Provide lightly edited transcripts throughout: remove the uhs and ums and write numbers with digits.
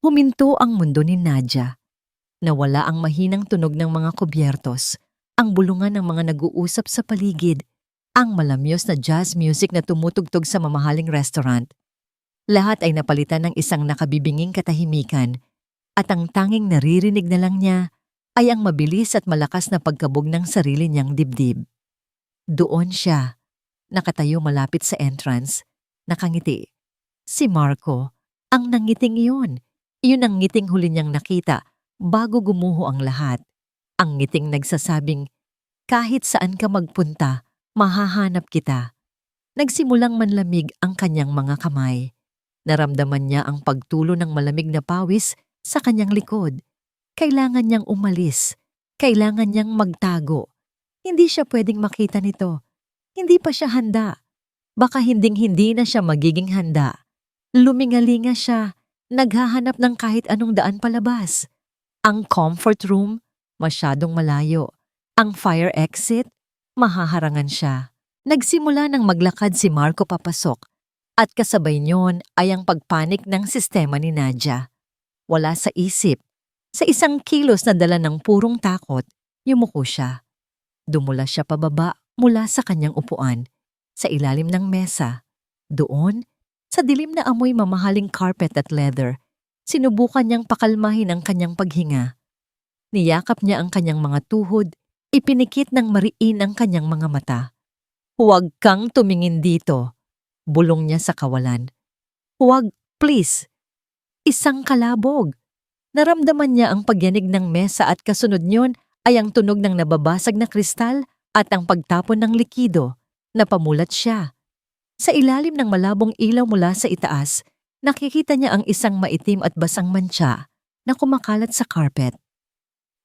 Huminto ang mundo ni Nadia. Nawala ang mahinang tunog ng mga kubyertos, ang bulungan ng mga nag-uusap sa paligid, ang malamyos na jazz music na tumutugtog sa mamahaling restaurant. Lahat ay napalitan ng isang nakabibinging katahimikan at ang tanging naririnig na lang niya ay ang mabilis at malakas na pagkabog ng sarili niyang dibdib. Doon siya, nakatayo malapit sa entrance, nakangiti. Si Marco, ang nangiting iyon. Iyon ang ngiting huli niyang nakita bago gumuho ang lahat. Ang ngiting nagsasabing, kahit saan ka magpunta, mahahanap kita. Nagsimulang manlamig ang kanyang mga kamay. Naramdaman niya ang pagtulo ng malamig na pawis sa kanyang likod. Kailangan niyang umalis. Kailangan niyang magtago. Hindi siya pwedeng makita nito. Hindi pa siya handa. Baka hinding-hindi na siya magiging handa. Lumingalinga siya, naghahanap ng kahit anong daan palabas. Ang comfort room, masyadong malayo. Ang fire exit, mahaharangan siya. Nagsimula ng maglakad si Marco papasok at kasabay niyon ay ang pagpanik ng sistema ni Nadia. Wala sa isip. Sa isang kilos na dala ng purong takot, yumuko siya. Dumula siya pababa mula sa kanyang upuan, sa ilalim ng mesa. Doon, sa dilim na amoy mamahaling carpet at leather, sinubukan niyang pakalmahin ang kanyang paghinga. Niyakap niya ang kanyang mga tuhod, ipinikit ng mariin ang kanyang mga mata. Huwag kang tumingin dito, bulong niya sa kawalan. Huwag, please. Isang kalabog. Naramdaman niya ang pagyanig ng mesa at kasunod niyon ay ang tunog ng nababasag na kristal at ang pagtapon ng likido. Napamulat siya. Sa ilalim ng malabong ilaw mula sa itaas, nakikita niya ang isang maitim at basang mantsa na kumakalat sa carpet.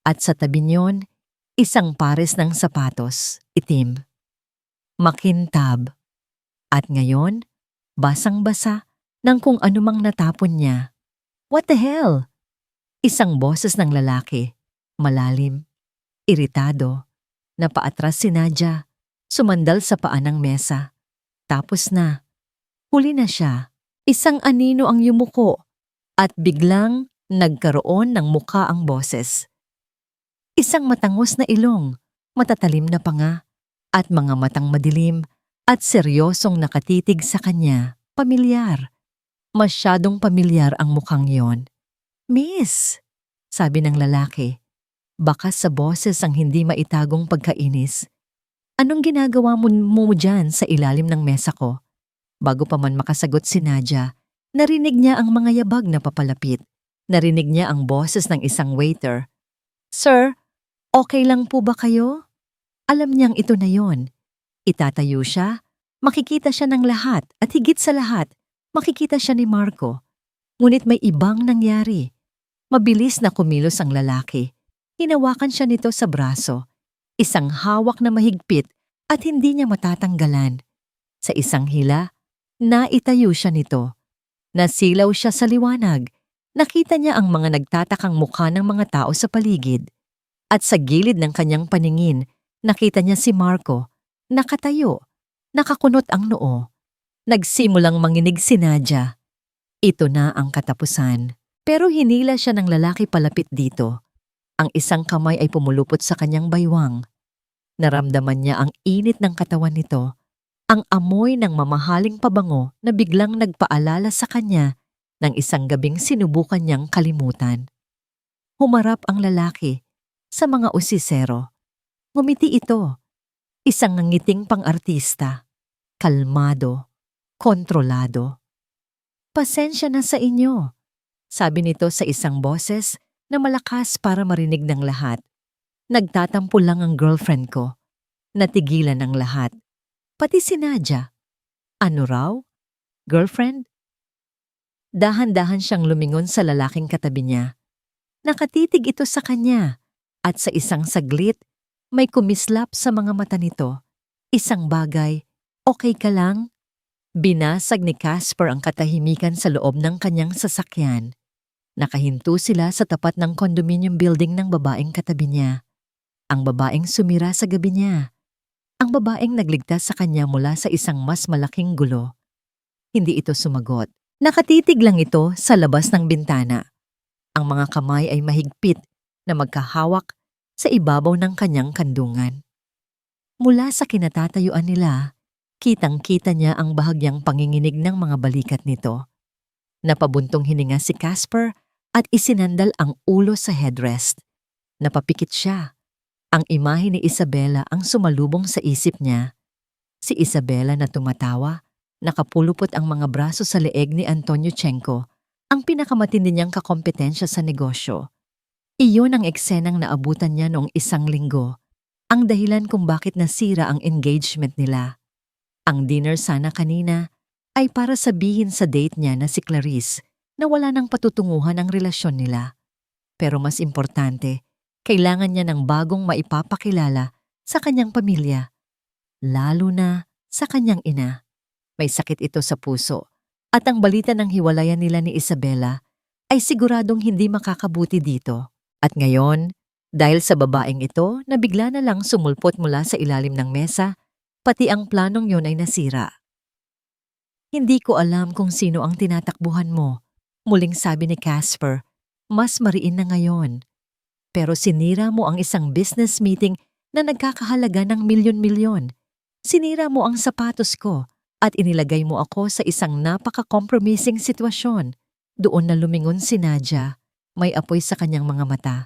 At sa tabi niyon, isang pares ng sapatos, itim. Makintab. At ngayon, basang-basa ng kung anumang natapon niya. What the hell? Isang boses ng lalaki, malalim, iritado, napaatras si Nadia, sumandal sa paa ng mesa. Tapos na. Huli na siya. Isang anino ang yumuko at biglang nagkaroon ng muka ang boses. Isang matangos na ilong, matatalim na panga, at mga matang madilim at seryosong nakatitig sa kanya. Pamilyar. Masyadong pamilyar ang mukhang yon. Miss, sabi ng lalaki, bakas sa boses ang hindi maitagong pagkainis. Anong ginagawa mo dyan sa ilalim ng mesa ko? Bago pa man makasagot si Nadia, narinig niya ang mga yabag na papalapit. Narinig niya ang boses ng isang waiter. Sir, okay lang po ba kayo? Alam niyang ito na yon. Itatayo siya, makikita siya ng lahat at higit sa lahat, makikita siya ni Marco. Ngunit may ibang nangyari. Mabilis na kumilos ang lalaki. Hinawakan siya nito sa braso. Isang hawak na mahigpit at hindi niya matatanggalan. Sa isang hila, naitayo siya nito. Nasilaw siya sa liwanag. Nakita niya ang mga nagtatakang mukha ng mga tao sa paligid. At sa gilid ng kanyang paningin, nakita niya si Marco. Nakatayo, nakakunot ang noo. Nagsimulang manginig si Nadia. Ito na ang katapusan. Pero hinila siya ng lalaki palapit dito. Ang isang kamay ay pumulupot sa kanyang baywang. Naramdaman niya ang init ng katawan nito, ang amoy ng mamahaling pabango na biglang nagpaalala sa kanya ng isang gabing sinubukan niyang kalimutan. Humarap ang lalaki sa mga usisero. Ngumiti ito, isang ngiting pang-artista, kalmado, kontrolado. Pasensya na sa inyo, sabi nito sa isang boses na malakas para marinig ng lahat. Nagtatampo lang ang girlfriend ko. Natigilan ang lahat. Pati si Nadia. Ano raw? Girlfriend? Dahan-dahan siyang lumingon sa lalaking katabi niya. Nakatitig ito sa kanya at sa isang saglit, may kumislap sa mga mata nito. Isang bagay, okay ka lang? Binasag ni Casper ang katahimikan sa loob ng kanyang sasakyan. Nakahinto sila sa tapat ng condominium building ng babaeng katabi niya. Ang babaeng sumira sa gabi niya. Ang babaeng nagligtas sa kanya mula sa isang mas malaking gulo. Hindi ito sumagot. Nakatitig lang ito sa labas ng bintana. Ang mga kamay ay mahigpit na magkahawak sa ibabaw ng kanyang kandungan. Mula sa kinatatayuan nila, kitang-kita niya ang bahagyang panginginig ng mga balikat nito. Napabuntong hininga si Casper at isinandal ang ulo sa headrest. Napapikit siya. Ang imahe ni Isabela ang sumalubong sa isip niya. Si Isabela na tumatawa, nakapulupot ang mga braso sa leeg ni Antonio Chenko, ang pinakamatindi niyang kakompetensya sa negosyo. Iyon ang eksenang naabutan niya noong 1 linggo, ang dahilan kung bakit nasira ang engagement nila. Ang dinner sana kanina ay para sabihin sa date niya na si Clarice na wala nang patutunguhan ang relasyon nila. Pero mas importante, kailangan niya ng bagong maipapakilala sa kanyang pamilya, lalo na sa kanyang ina. May sakit ito sa puso at ang balita ng hiwalayan nila ni Isabela ay siguradong hindi makakabuti dito. At ngayon, dahil sa babaeng ito na bigla na lang sumulpot mula sa ilalim ng mesa, pati ang planong yon ay nasira. Hindi ko alam kung sino ang tinatakbuhan mo, muling sabi ni Casper, mas mariin na ngayon. Pero sinira mo ang isang business meeting na nagkakahalaga ng milyon-milyon. Sinira mo ang sapatos ko at inilagay mo ako sa isang napaka-compromising sitwasyon. Doon na lumingon si Nadia, may apoy sa kanyang mga mata.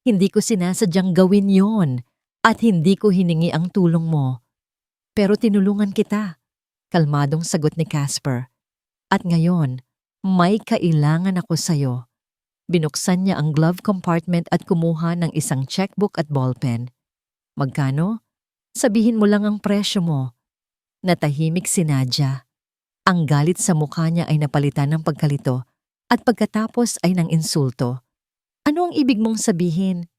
Hindi ko sinasadyang gawin yon at hindi ko hiningi ang tulong mo. Pero tinulungan kita, kalmadong sagot ni Casper. At ngayon, may kailangan ako sa'yo. Binuksan niya ang glove compartment at kumuha ng isang checkbook at ballpen. Magkano? Sabihin mo lang ang presyo mo. Natahimik si Nadia. Ang galit sa mukha niya ay napalitan ng pagkalito at pagkatapos ay ng insulto. Ano ang ibig mong sabihin?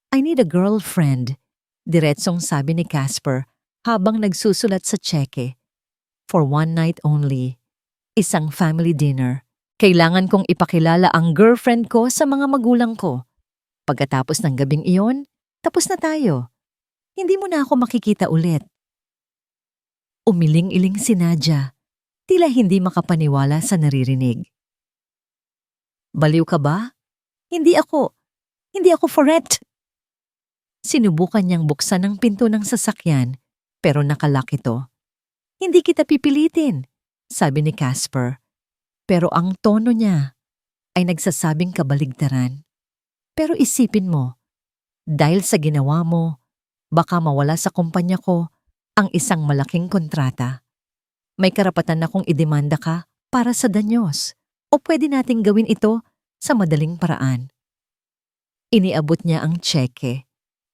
I need a girlfriend, diretsong sabi ni Casper habang nagsusulat sa tseke. For one night only. Isang family dinner. Kailangan kong ipakilala ang girlfriend ko sa mga magulang ko. Pagkatapos ng gabing iyon, tapos na tayo. Hindi mo na ako makikita ulit. Umiling-iling si Nadia, tila hindi makapaniwala sa naririnig. Baliw ka ba? Hindi ako forret. Sinubukan niyang buksan ang pinto ng sasakyan, pero nakalock ito. Hindi kita pipilitin, sabi ni Casper. Pero ang tono niya ay nagsasabing kabaligtaran. Pero isipin mo, dahil sa ginawa mo, baka mawala sa kumpanya ko ang isang malaking kontrata. May karapatan akong idemanda ka para sa danyos o pwede nating gawin ito sa madaling paraan. Iniabot niya ang tseke.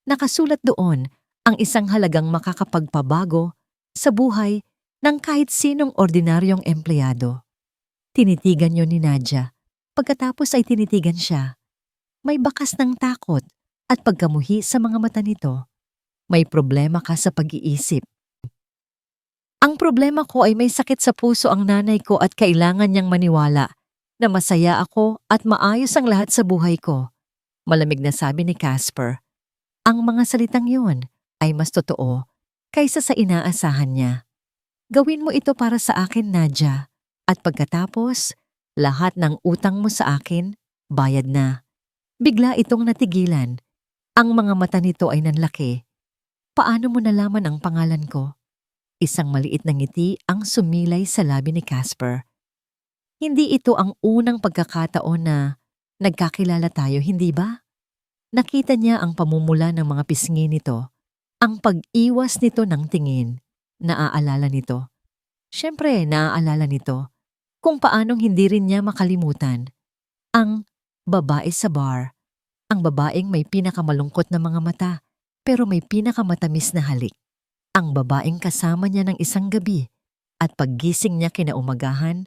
Nakasulat doon ang isang halagang makakapagpabago sa buhay ng kahit sinong ordinaryong empleyado. Tinitigan yon ni Nadia. Pagkatapos ay tinitigan siya. May bakas ng takot at pagkamuhi sa mga mata nito. May problema ka sa pag-iisip. Ang problema ko ay may sakit sa puso ang nanay ko at kailangan niyang maniwala na masaya ako at maayos ang lahat sa buhay ko. Malamig na sabi ni Casper. Ang mga salitang yon ay mas totoo kaysa sa inaasahan niya. Gawin mo ito para sa akin, Nadia. At pagkatapos, lahat ng utang mo sa akin, bayad na. Bigla itong natigilan. Ang mga mata nito ay nanlaki. Paano mo nalaman ang pangalan ko? Isang maliit na ngiti ang sumilay sa labi ni Casper. Hindi ito ang unang pagkakataon na nagkakilala tayo, hindi ba? Nakita niya ang pamumula ng mga pisngi nito, ang pag-iwas nito ng tingin. Naaalala nito. Siyempre, naaalala nito kung paanong hindi rin niya makalimutan. Ang babae sa bar. Ang babaeng may pinakamalungkot na mga mata pero may pinakamatamis na halik. Ang babaeng kasama niya ng isang gabi at paggising niya kinaumagahan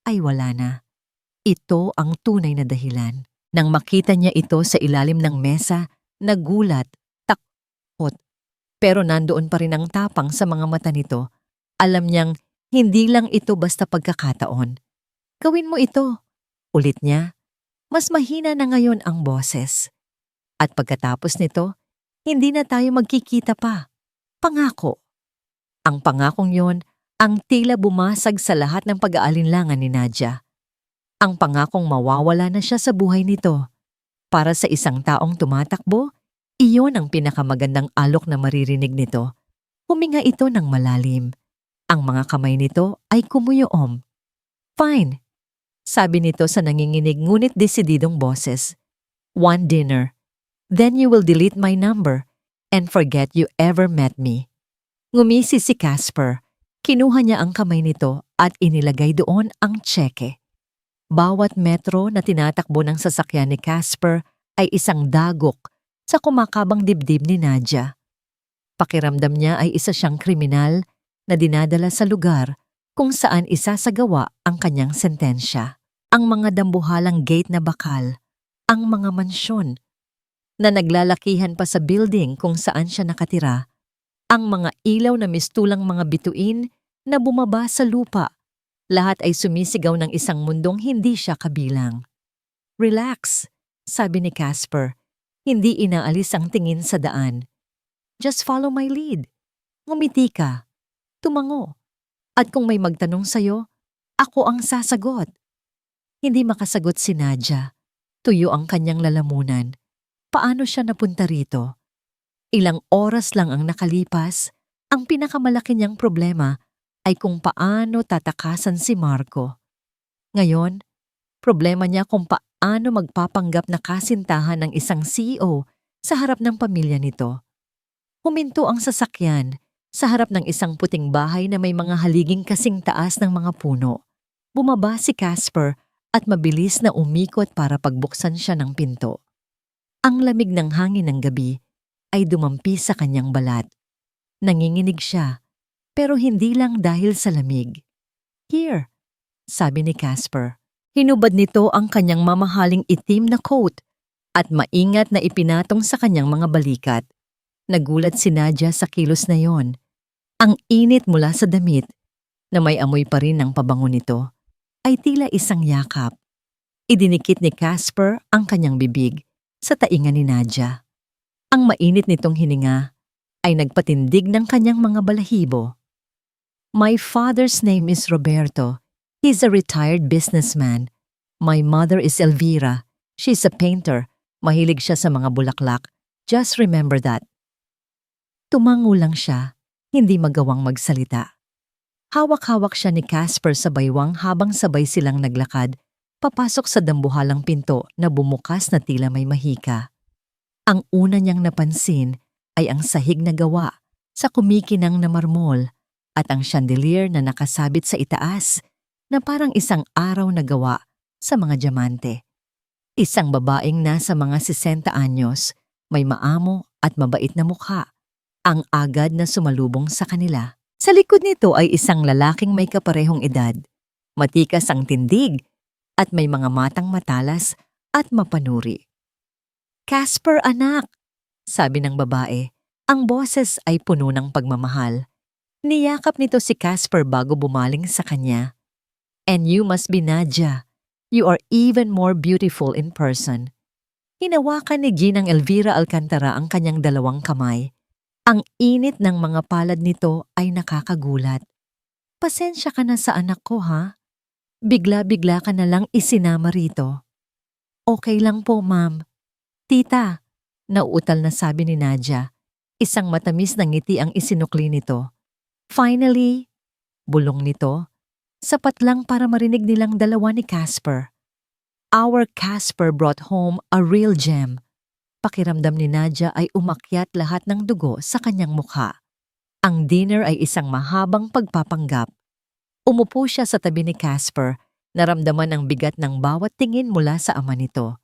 ay wala na. Ito ang tunay na dahilan. Nang makita niya ito sa ilalim ng mesa, nagulat, takot. Pero nandoon pa rin ang tapang sa mga mata nito. Alam niyang hindi lang ito basta pagkakataon. Gawin mo ito. Ulit niya. Mas mahina na ngayon ang boses. At pagkatapos nito, hindi na tayo magkikita pa. Pangako. Ang pangakong yon ang tila bumasag sa lahat ng pag-aalinlangan ni Nadia. Ang pangakong mawawala na siya sa buhay nito. Para sa isang taong tumatakbo, iyon ang pinakamagandang alok na maririnig nito. Huminga ito ng malalim. Ang mga kamay nito ay kumuyoom. Fine, sabi nito sa nanginginig ngunit desididong boses. One dinner. Then you will delete my number and forget you ever met me. Ngumisi si Casper. Kinuha niya ang kamay nito at inilagay doon ang tseke. Bawat metro na tinatakbo ng sasakyan ni Casper ay isang dagok sa kumakabang dibdib ni Nadia. Pakiramdam niya ay isa siyang kriminal na dinadala sa lugar kung saan isasagawa ang kanyang sentensya. Ang mga dambuhalang gate na bakal, ang mga mansyon na naglalakihan pa sa building kung saan siya nakatira, ang mga ilaw na mistulang mga bituin na bumaba sa lupa, lahat ay sumisigaw ng isang mundong hindi siya kabilang. Relax, sabi ni Casper, hindi inaalis ang tingin sa daan. Just follow my lead. Ngumiti ka, tumango, at kung may magtanong sa'yo, ako ang sasagot. Hindi makasagot si Nadia. Tuyo ang kanyang lalamunan. Paano siya napunta rito? Ilang oras lang ang nakalipas, ang pinakamalaki niyang problema ay kung paano tatakasan si Marco. Ngayon, problema niya kung paano magpapanggap na kasintahan ng isang CEO sa harap ng pamilya nito. Huminto ang sasakyan sa harap ng isang puting bahay na may mga haliging kasing taas ng mga puno. Bumaba si Casper at mabilis na umikot para pagbuksan siya ng pinto. Ang lamig ng hangin ng gabi ay dumampi sa kanyang balat. Nanginginig siya, pero hindi lang dahil sa lamig. Here, sabi ni Casper. Hinubad nito ang kanyang mamahaling itim na coat at maingat na ipinatong sa kanyang mga balikat. Nagulat si Nadia sa kilos na yon. Ang init mula sa damit, na may amoy pa rin ng pabango nito, ay tila isang yakap. Idinikit ni Casper ang kanyang bibig sa tainga ni Nadia. Ang mainit nitong hininga ay nagpatindig ng kanyang mga balahibo. My father's name is Roberto. He's a retired businessman. My mother is Elvira. She's a painter. Mahilig siya sa mga bulaklak. Just remember that. Tumango lang siya, hindi magawang magsalita. Hawak-hawak siya ni Casper sa baywang habang sabay silang naglakad, papasok sa dambuhalang pinto na bumukas na tila may mahika. Ang una niyang napansin ay ang sahig na gawa sa kumikinang na marmol at ang chandelier na nakasabit sa itaas na parang isang araw na gawa sa mga diamante. Isang babaeng nasa mga 60 anyos, may maamo at mabait na mukha, ang agad na sumalubong sa kanila. Sa likod nito ay isang lalaking may kaparehong edad, matikas ang tindig at may mga matang matalas at mapanuri. Casper anak, sabi ng babae, ang boses ay puno ng pagmamahal. Niyakap nito si Casper bago bumaling sa kanya. And you must be Nadia. You are even more beautiful in person. Hinawakan ni Ginang Elvira Alcantara ang kanyang dalawang kamay. Ang init ng mga palad nito ay nakakagulat. Pasensya ka na sa anak ko, ha? Bigla-bigla ka na lang isinama rito. Okay lang po, ma'am. Tita, nauutal na sabi ni Nadia. Isang matamis na ngiti ang isinukli nito. Finally, bulong nito, sapat lang para marinig nilang dalawa ni Casper. Our Casper brought home a real gem. Pakiramdam ni Nadia ay umakyat lahat ng dugo sa kanyang mukha. Ang dinner ay isang mahabang pagpapanggap. Umupo siya sa tabi ni Casper, naramdaman ang bigat ng bawat tingin mula sa ama nito.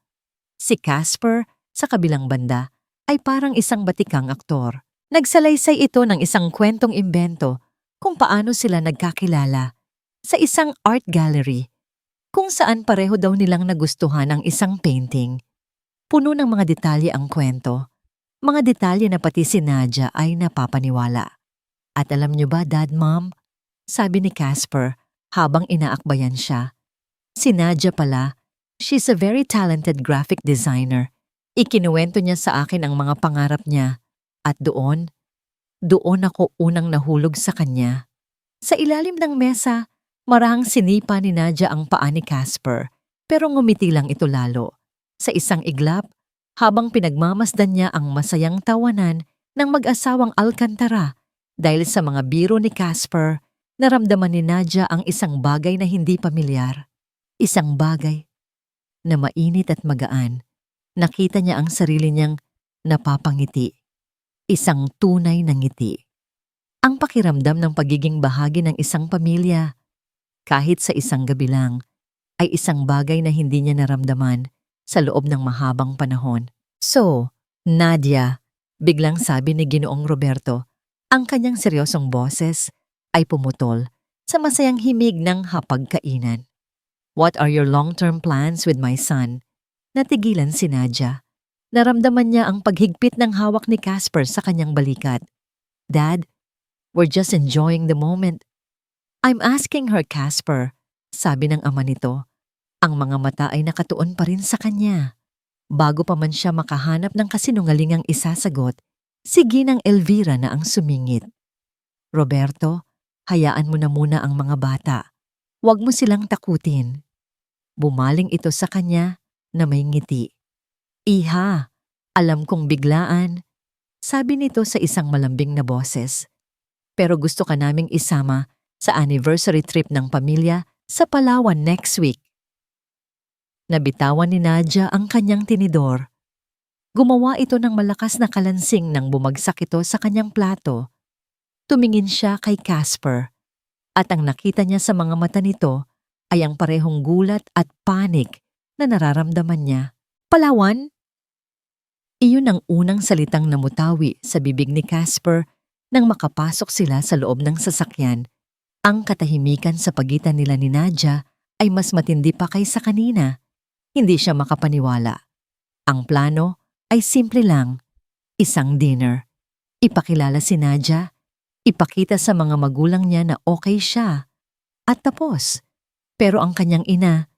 Si Casper, sa kabilang banda, ay parang isang batikang aktor. Nagsalaysay ito ng isang kwentong imbento kung paano sila nagkakilala sa isang art gallery, kung saan pareho daw nilang nagustuhan ang isang painting. Puno ng mga detalye ang kwento, mga detalye na pati si Nadia ay napapaniwala. At alam niyo ba, Dad, Mom? Sabi ni Casper habang inaakbayan siya. Si Nadia pala, she's a very talented graphic designer. Ikinuwento niya sa akin ang mga pangarap niya. At doon ako unang nahulog sa kanya. Sa ilalim ng mesa, marahang sinipa ni Nadia ang paa ni Casper. Pero ngumiti lang ito lalo. Sa isang iglap, habang pinagmamasdan niya ang masayang tawanan ng mag-asawang Alcantara dahil sa mga biro ni Casper, naramdaman ni Nadia ang isang bagay na hindi pamilyar. Isang bagay na mainit at magaan. Nakita niya ang sarili niyang napapangiti. Isang tunay na ngiti. Ang pakiramdam ng pagiging bahagi ng isang pamilya, kahit sa isang gabi lang, ay isang bagay na hindi niya naramdaman sa loob ng mahabang panahon. So, Nadia, biglang sabi ni Ginoong Roberto, ang kanyang seryosong boses ay pumutol sa masayang himig ng hapagkainan. What are your long-term plans with my son? Natigilan si Nadia. Naramdaman niya ang paghigpit ng hawak ni Casper sa kanyang balikat. Dad, we're just enjoying the moment. I'm asking her, Casper, sabi ng ama nito. Ang mga mata ay nakatuon pa rin sa kanya. Bago pa man siya makahanap ng kasinungalingang isasagot, si Ginang Elvira na ang sumingit. Roberto, hayaan mo na muna ang mga bata. Huwag mo silang takutin. Bumaling ito sa kanya na may ngiti. Iha, alam kong biglaan, sabi nito sa isang malambing na boses. Pero gusto ka naming isama sa anniversary trip ng pamilya sa Palawan next week. Nabitawan ni Nadia ang kanyang tinidor. Gumawa ito ng malakas na kalansing nang bumagsak ito sa kanyang plato. Tumingin siya kay Casper at ang nakita niya sa mga mata nito ay ang parehong gulat at panik na nararamdaman niya. Palawan? Iyon ang unang salitang namutawi sa bibig ni Casper nang makapasok sila sa loob ng sasakyan. Ang katahimikan sa pagitan nila ni Nadia ay mas matindi pa kaysa kanina. Hindi siya makapaniwala. Ang plano ay simple lang, isang dinner. Ipakilala si Nadia, ipakita sa mga magulang niya na okay siya. At tapos. Pero ang kanyang ina,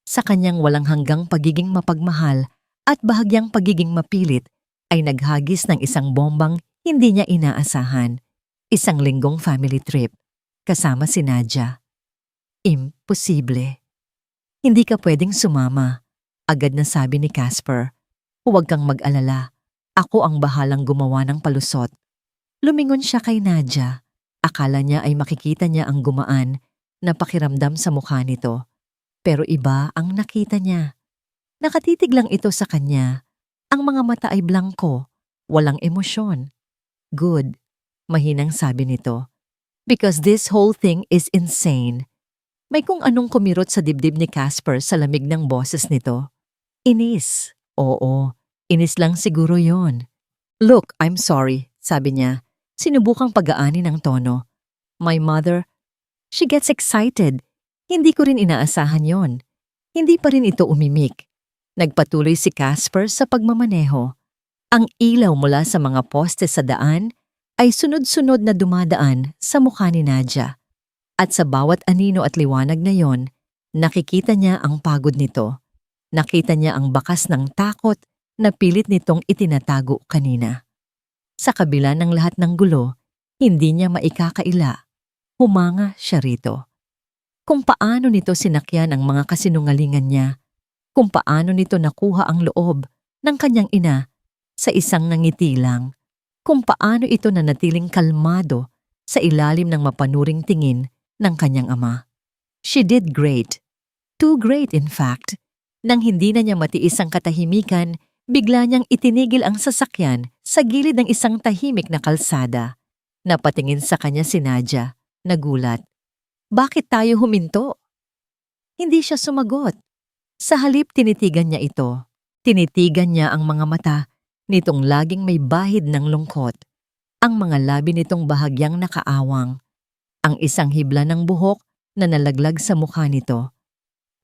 sa kanyang walang hanggang pagiging mapagmahal at bahagyang pagiging mapilit, ay naghagis ng isang bombang hindi niya inaasahan. Isang linggong family trip, kasama si Nadia. Imposible. Hindi ka pwedeng sumama, agad na sabi ni Casper. Huwag kang mag-alala, ako ang bahalang gumawa ng palusot. Lumingon siya kay Nadia. Akala niya ay makikita niya ang gumaan na pakiramdam sa mukha nito. Pero iba ang nakita niya. Nakatitig lang ito sa kanya. Ang mga mata ay blangko, walang emosyon. Good, mahinang sabi nito. Because this whole thing is insane. May kung anong kumirot sa dibdib ni Casper sa lamig ng boses nito. Inis. Oo, inis lang siguro yon. Look, I'm sorry, sabi niya. Sinubukang pagaanin ang tono. My mother, she gets excited. Hindi ko rin inaasahan yon. Hindi pa rin ito umimik. Nagpatuloy si Casper sa pagmamaneho. Ang ilaw mula sa mga poste sa daan ay sunod-sunod na dumadaan sa mukha ni Nadia. At sa bawat anino at liwanag na yon, nakikita niya ang pagod nito. Nakita niya ang bakas ng takot na pilit nitong itinatago kanina. Sa kabila ng lahat ng gulo, hindi niya maikakaila. Humanga siya rito. Kung paano nito sinakyan ang mga kasinungalingan niya, kung paano nito nakuha ang loob ng kanyang ina sa isang nangiti lang, kung paano ito nanatiling kalmado sa ilalim ng mapanuring tingin ng kanyang ama. She did great. Too great in fact. Nang hindi na niya matiis ang katahimikan, bigla niyang itinigil ang sasakyan sa gilid ng isang tahimik na kalsada. Napatingin sa kanya si Nadia, nagulat. Bakit tayo huminto? Hindi siya sumagot. Sa halip tinitigan niya ito. Tinitigan niya ang mga mata nitong laging may bahid ng lungkot. Ang mga labi nitong bahagyang nakaawang. Ang isang hibla ng buhok na nalaglag sa mukha nito.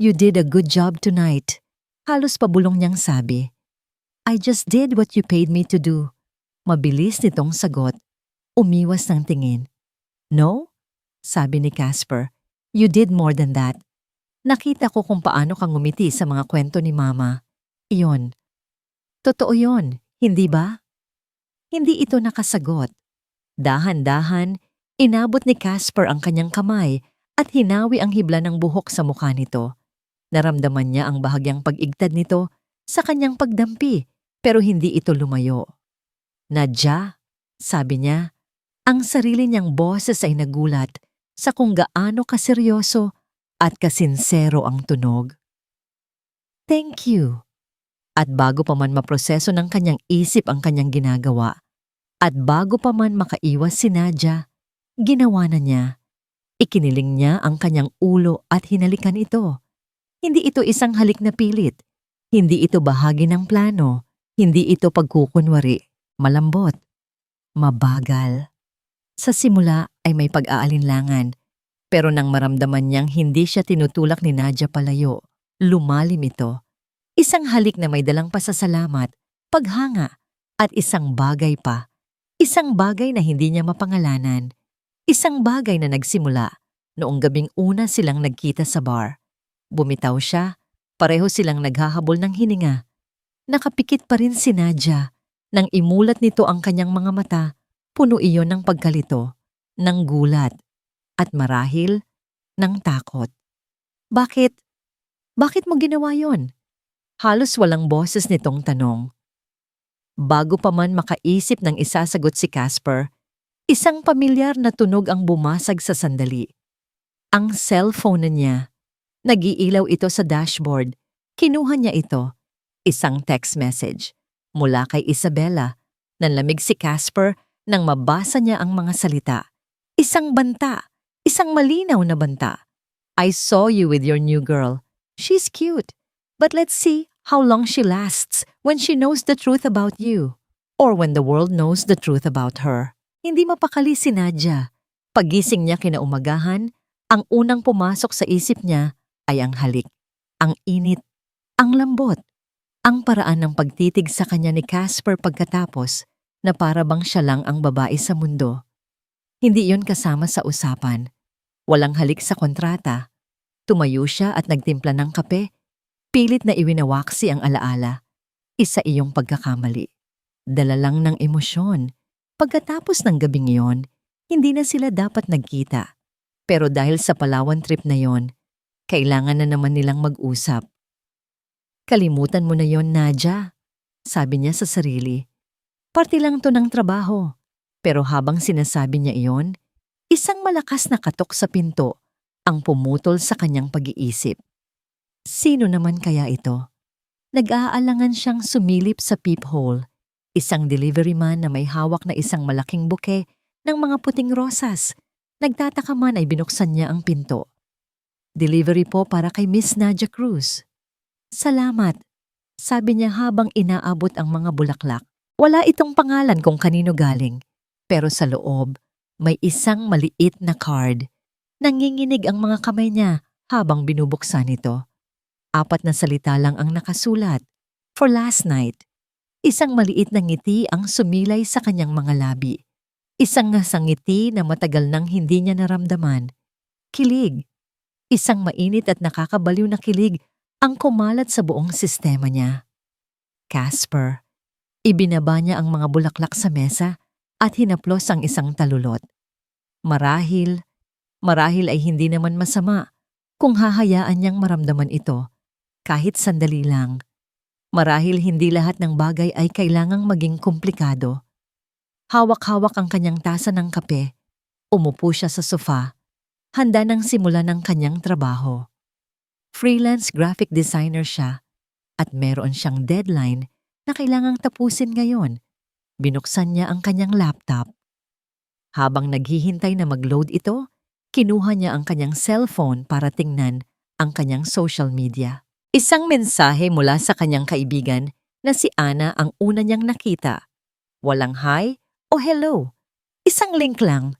You did a good job tonight. Halos pabulong niyang sabi. I just did what you paid me to do. Mabilis nitong sagot. Umiwas ng tingin. No? Sabi ni Casper. You did more than that. Nakita ko kung paano kang ngumiti sa mga kwento ni Mama. Iyon. Totoo yon, hindi ba? Hindi ito nakasagot. Dahan-dahan, inabot ni Casper ang kanyang kamay at hinawi ang hibla ng buhok sa mukha nito. Naramdaman niya ang bahagyang pag-igtad nito sa kanyang pagdampi pero hindi ito lumayo. Nadja, sabi niya, ang sarili niyang boses ay nagulat sa kung gaano kaseryoso at kasinsero ang tunog. Thank you. At bago pa man maproseso ng kanyang isip ang kanyang ginagawa, at bago pa man makaiwas si Nadja, ginawa na niya. Ikiniling niya ang kanyang ulo at hinalikan ito. Hindi ito isang halik na pilit. Hindi ito bahagi ng plano. Hindi ito pagkukunwari. Malambot. Mabagal. Sa simula ay may pag-aalinlangan. Pero nang maramdaman niyang hindi siya tinutulak ni Nadja palayo, lumalim ito. Isang halik na may dalang pasasalamat, paghanga, at isang bagay pa. Isang bagay na hindi niya mapangalanan. Isang bagay na nagsimula noong gabing una silang nagkita sa bar. Bumitaw siya, pareho silang naghahabol ng hininga. Nakapikit pa rin si Nadja. Nang imulat nito ang kanyang mga mata, puno iyon ng pagkalito, ng gulat, at marahil, ng takot. Bakit? Bakit mo ginawa yon? Halos walang boses nitong tanong. Bago pa man makaisip ng isasagot si Casper, isang pamilyar na tunog ang bumasag sa sandali. Ang cellphone na niya. Nag-iilaw ito sa dashboard. Kinuha niya ito. Isang text message. Mula kay Isabella. Nanlamig si Casper nang mabasa niya ang mga salita. Isang banta. Isang malinaw na banta. I saw you with your new girl. She's cute. But let's see how long she lasts when she knows the truth about you. Or when the world knows the truth about her. Hindi mapakali si Nadja. Pagising niya kinaumagahan, ang unang pumasok sa isip niya ay ang halik, ang init, ang lambot, ang paraan ng pagtitig sa kanya ni Casper pagkatapos na para bang siya lang ang babae sa mundo. Hindi iyon kasama sa usapan. Walang halik sa kontrata. Tumayo siya at nagtimpla ng kape. Pilit na iwinawaksi ang alaala. Isa iyong pagkakamali. Dala lang ng emosyon. Pagkatapos ng gabing iyon, hindi na sila dapat nagkita. Pero dahil sa Palawan trip na yon, kailangan na naman nilang mag-usap. Kalimutan mo na yon, Nadja, sabi niya sa sarili. Parte lang to ng trabaho. Pero habang sinasabi niya iyon, isang malakas na katok sa pinto ang pumutol sa kanyang pag-iisip. Sino naman kaya ito? Nag-aalangan siyang sumilip sa peephole. Isang delivery man na may hawak na isang malaking buke ng mga puting rosas. Nagtataka man ay binuksan niya ang pinto. Delivery po para kay Miss Nadja Cruz. Salamat, sabi niya habang inaabot ang mga bulaklak. Wala itong pangalan kung kanino galing. Pero sa loob, may isang maliit na card. Nanginginig ang mga kamay niya habang binubuksan ito. 4 na salita lang ang nakasulat. For last night. Isang maliit na ngiti ang sumilay sa kanyang mga labi. Isang ngiti na matagal nang hindi niya naramdaman. Kilig. Isang mainit at nakakabaliw na kilig ang kumalat sa buong sistema niya. Casper. Ibinaba niya ang mga bulaklak sa mesa at hinaplos ang isang talulot. Marahil ay hindi naman masama kung hahayaan niyang maramdaman ito, kahit sandali lang. Marahil hindi lahat ng bagay ay kailangang maging komplikado. Hawak-hawak ang kanyang tasa ng kape, umupo siya sa sofa, handa nang simulan ang kanyang trabaho. Freelance graphic designer siya at meron siyang deadline na kailangang tapusin ngayon. Binuksan niya ang kanyang laptop. Habang naghihintay na mag-load ito, kinuha niya ang kanyang cellphone para tingnan ang kanyang social media. Isang mensahe mula sa kanyang kaibigan na si Ana ang una niyang nakita. Walang hi o hello. Isang link lang.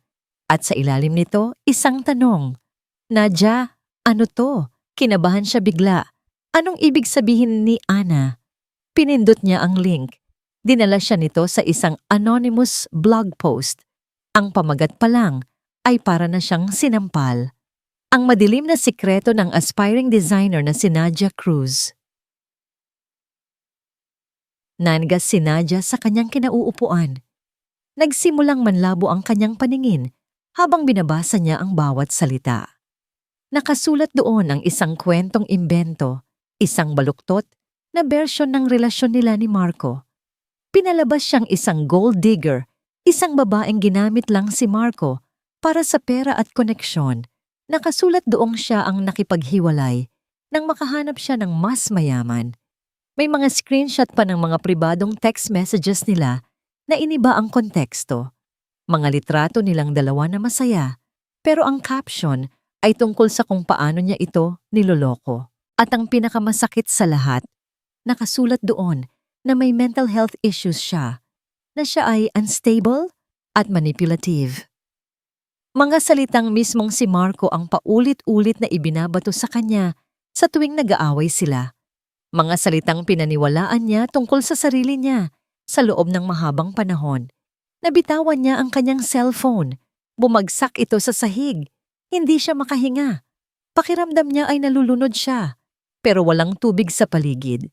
At sa ilalim nito, isang tanong. Nadja, ano to? Kinabahan siya bigla. Anong ibig sabihin ni Ana? Pinindot niya ang link. Dinala siya nito sa isang anonymous blog post. Ang pamagat pa lang ay para na siyang sinampal. Ang madilim na sikreto ng aspiring designer na si Nadja Cruz. Nanigas si Nadja sa kanyang kinauupuan. Nagsimulang manlabo ang kanyang paningin habang binabasa niya ang bawat salita. Nakasulat doon ang isang kwentong imbento, isang baluktot na bersyon ng relasyon nila ni Marco. Pinalabas siyang isang gold digger, isang babaeng ginamit lang si Marco para sa pera at koneksyon. Nakasulat doong siya ang nakipaghiwalay nang makahanap siya ng mas mayaman. May mga screenshot pa ng mga pribadong text messages nila na iniba ang konteksto. Mga litrato nilang dalawa na masaya, pero ang caption ay tungkol sa kung paano niya ito niloloko. At ang pinakamasakit sa lahat, nakasulat doon na may mental health issues siya, na siya ay unstable at manipulative. Mga salitang mismong si Marco ang paulit-ulit na ibinabato sa kanya sa tuwing nag-aaway sila. Mga salitang pinaniwalaan niya tungkol sa sarili niya sa loob ng mahabang panahon. Nabitawan niya ang kanyang cellphone. Bumagsak ito sa sahig. Hindi siya makahinga. Pakiramdam niya ay nalulunod siya, pero walang tubig sa paligid.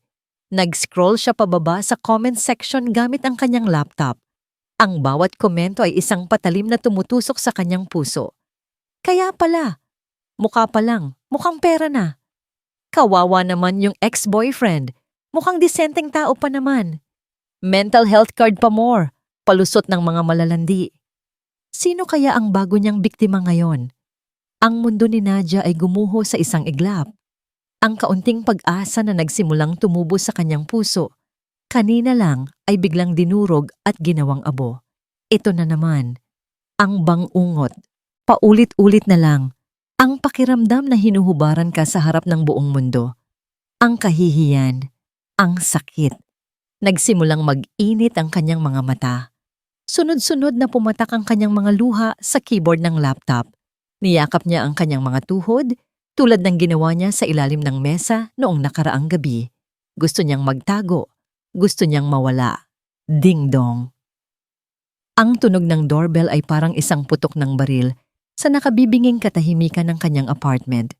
Nag-scroll siya pababa sa comment section gamit ang kanyang laptop. Ang bawat komento ay isang patalim na tumutusok sa kanyang puso. Kaya pala, mukha pa lang, mukhang pera na. Kawawa naman yung ex-boyfriend, mukhang disenteng tao pa naman. Mental health card pa more, palusot ng mga malalandi. Sino kaya ang bago niyang biktima ngayon? Ang mundo ni Nadia ay gumuho sa isang iglap. Ang kaunting pag-asa na nagsimulang tumubo sa kanyang puso, kanina lang ay biglang dinurog at ginawang abo. Ito na naman, ang bangungot. Paulit-ulit na lang, ang pakiramdam na hinuhubaran ka sa harap ng buong mundo. Ang kahihiyan, ang sakit. Nagsimulang mag-init ang kanyang mga mata. Sunod-sunod na pumatak ang kanyang mga luha sa keyboard ng laptop. Niyakap niya ang kanyang mga tuhod, tulad ng ginawa niya sa ilalim ng mesa noong nakaraang gabi. Gusto niyang magtago. Gusto niyang mawala. Ding-dong. Ang tunog ng doorbell ay parang isang putok ng baril sa nakabibinging katahimikan ng kanyang apartment.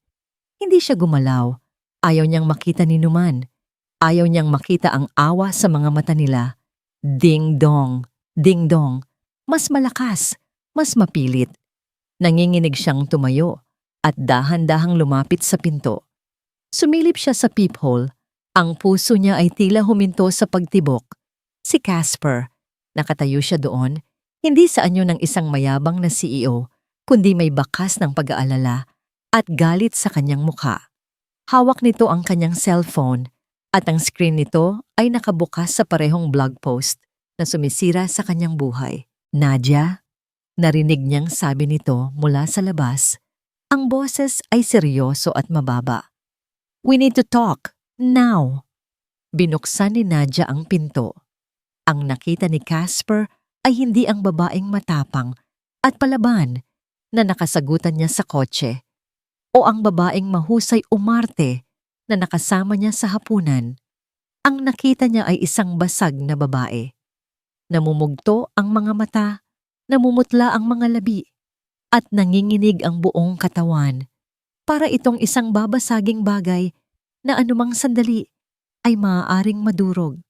Hindi siya gumalaw. Ayaw niyang makita ni Numan. Ayaw niyang makita ang awa sa mga mata nila. Ding-dong. Ding-dong. Mas malakas. Mas mapilit. Nanginginig siyang tumayo at dahan-dahang lumapit sa pinto. Sumilip siya sa peephole. Ang puso niya ay tila huminto sa pagtibok. Si Casper. Nakatayo siya doon, hindi sa anyo ng isang mayabang na CEO, kundi may bakas ng pag-aalala at galit sa kanyang mukha. Hawak nito ang kanyang cellphone at ang screen nito ay nakabukas sa parehong blog post na sumisira sa kanyang buhay. Nadia, narinig niyang sabi nito mula sa labas. Ang boses ay seryoso at mababa. We need to talk. Now. Binuksan ni Nadia ang pinto. Ang nakita ni Casper ay hindi ang babaeng matapang at palaban na nakasagutan niya sa kotse o ang babaeng mahusay umarte na nakasama niya sa hapunan. Ang nakita niya ay isang basag na babae. Namumugto ang mga mata, namumutla ang mga labi, at nanginginig ang buong katawan. Para itong isang babasaging bagay na anumang sandali ay maaaring madurog.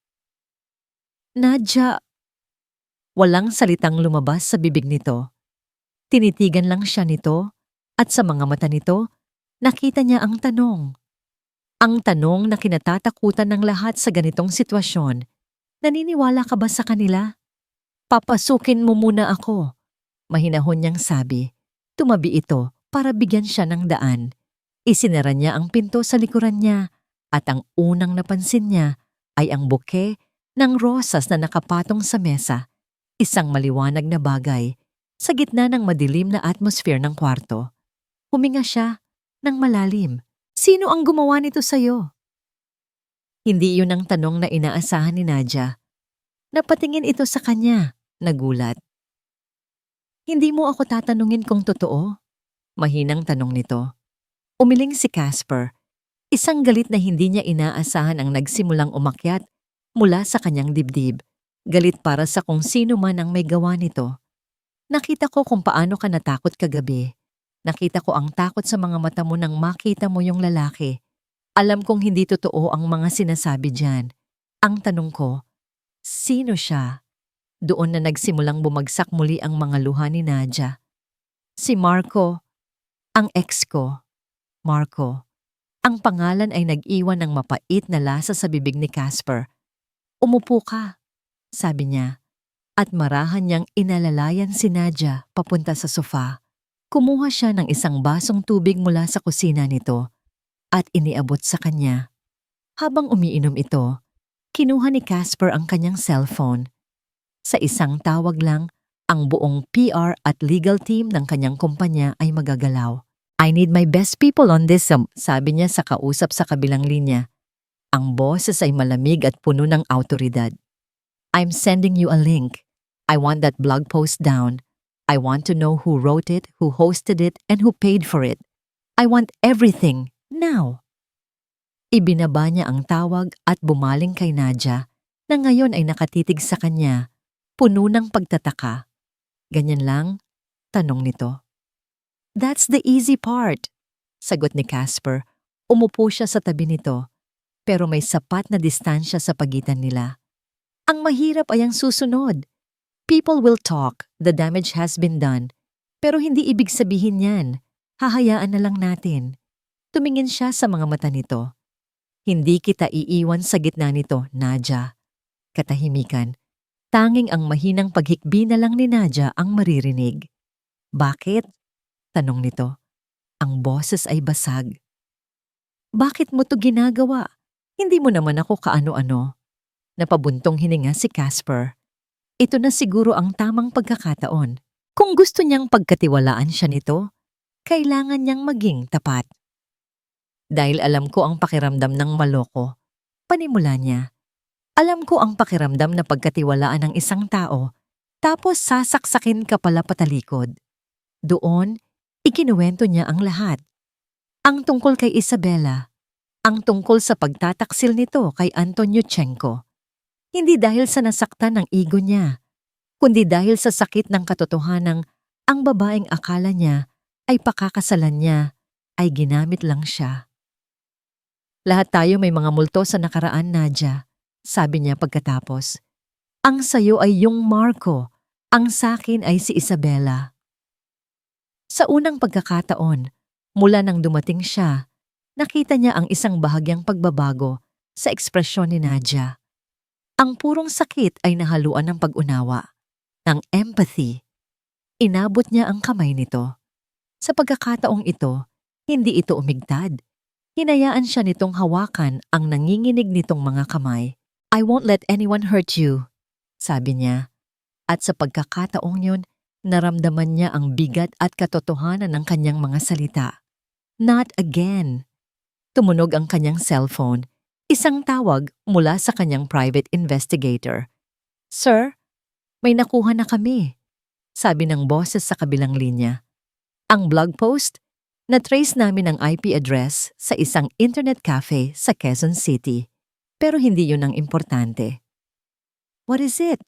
Nadia, walang salitang lumabas sa bibig nito. Tinitigan lang siya nito at sa mga mata nito, nakita niya ang tanong. Ang tanong na kinatatakutan ng lahat sa ganitong sitwasyon. Naniniwala ka ba sa kanila? Papasukin mo muna ako. Mahinahon niyang sabi. Tumabi ito para bigyan siya ng daan. Isinara niya ang pinto sa likuran niya at ang unang napansin niya ay ang buke ng rosas na nakapatong sa mesa, isang maliwanag na bagay, sa gitna ng madilim na atmosphere ng kwarto. Huminga siya ng malalim. Sino ang gumawa nito sa'yo? Hindi yun ang tanong na inaasahan ni Nadia. Napatingin ito sa kanya, nagulat. Hindi mo ako tatanungin kung totoo? Mahinang tanong nito. Umiling si Casper. Isang galit na hindi niya inaasahan ang nagsimulang umakyat mula sa kanyang dibdib, galit para sa kung sino man ang may gawa nito. Nakita ko kung paano ka natakot kagabi. Nakita ko ang takot sa mga mata mo nang makita mo yung lalaki. Alam kong hindi totoo ang mga sinasabi diyan. Ang tanong ko, sino siya? Doon na nagsimulang bumagsak muli ang mga luha ni Nadia. Si Marco, ang ex ko. Marco. Ang pangalan ay nag-iwan ng mapait na lasa sa bibig ni Casper. Umupo ka, sabi niya, at marahan niyang inalalayan si Nadia papunta sa sofa. Kumuha siya ng isang basong tubig mula sa kusina nito at iniabot sa kanya. Habang umiinom ito, kinuha ni Casper ang kanyang cellphone. Sa isang tawag lang, ang buong PR at legal team ng kanyang kumpanya ay magagalaw. I need my best people on this, sabi niya sa kausap sa kabilang linya. Ang boses ay malamig at puno ng awtoridad. I'm sending you a link. I want that blog post down. I want to know who wrote it, who hosted it, and who paid for it. I want everything, now. Ibinaba niya ang tawag at bumaling kay Nadia na ngayon ay nakatitig sa kanya, puno ng pagtataka. Ganyan lang? Tanong nito. That's the easy part, sagot ni Casper. Umupo siya sa tabi nito, pero may sapat na distansya sa pagitan nila. Ang mahirap ay ang susunod. People will talk, the damage has been done. Pero hindi ibig sabihin yan. Hahayaan na lang natin. Tumingin siya sa mga mata nito. Hindi kita iiwan sa gitna nito, Nadia. Katahimikan. Tanging ang mahinang paghikbi na lang ni Nadia ang maririnig. Bakit? Tanong nito. Ang boses ay basag. Bakit mo to ginagawa? Hindi mo naman ako kaano-ano. Napabuntong hininga si Casper. Ito na siguro ang tamang pagkakataon. Kung gusto niyang pagkatiwalaan siya nito, kailangan niyang maging tapat. Dahil alam ko ang pakiramdam ng maloko, panimula niya. Alam ko ang pakiramdam na pagkatiwalaan ng isang tao, tapos sasaksakin ka pala patalikod. Doon, ikinuwento niya ang lahat. Ang tungkol kay Isabela, ang tungkol sa pagtataksil nito kay Antoniuchenko. Hindi dahil sa nasaktan ng ego niya, kundi dahil sa sakit ng katotohanang ang babaeng akala niya ay pakakasalan niya ay ginamit lang siya. Lahat tayo may mga multo sa nakaraan, Nadia, sabi niya pagkatapos. Ang sayo ay yung Marco, ang sakin ay si Isabela. Sa unang pagkakataon, mula nang dumating siya, nakita niya ang isang bahagyang pagbabago sa ekspresyon ni Nadia. Ang purong sakit ay nahaluan ng pag-unawa, ng empathy. Inabot niya ang kamay nito. Sa pagkakataong ito, hindi ito umigtad. Hinayaan siya nitong hawakan ang nanginginig nitong mga kamay. I won't let anyone hurt you, sabi niya. At sa pagkakataong yun, naramdaman niya ang bigat at katotohanan ng kanyang mga salita. Not again. Tumunog ang kanyang cellphone. Isang tawag mula sa kanyang private investigator. Sir, may nakuha na kami, sabi ng boses sa kabilang linya. Ang blog post, na-trace namin ang IP address sa isang internet cafe sa Quezon City. Pero hindi yun ang importante. What is it?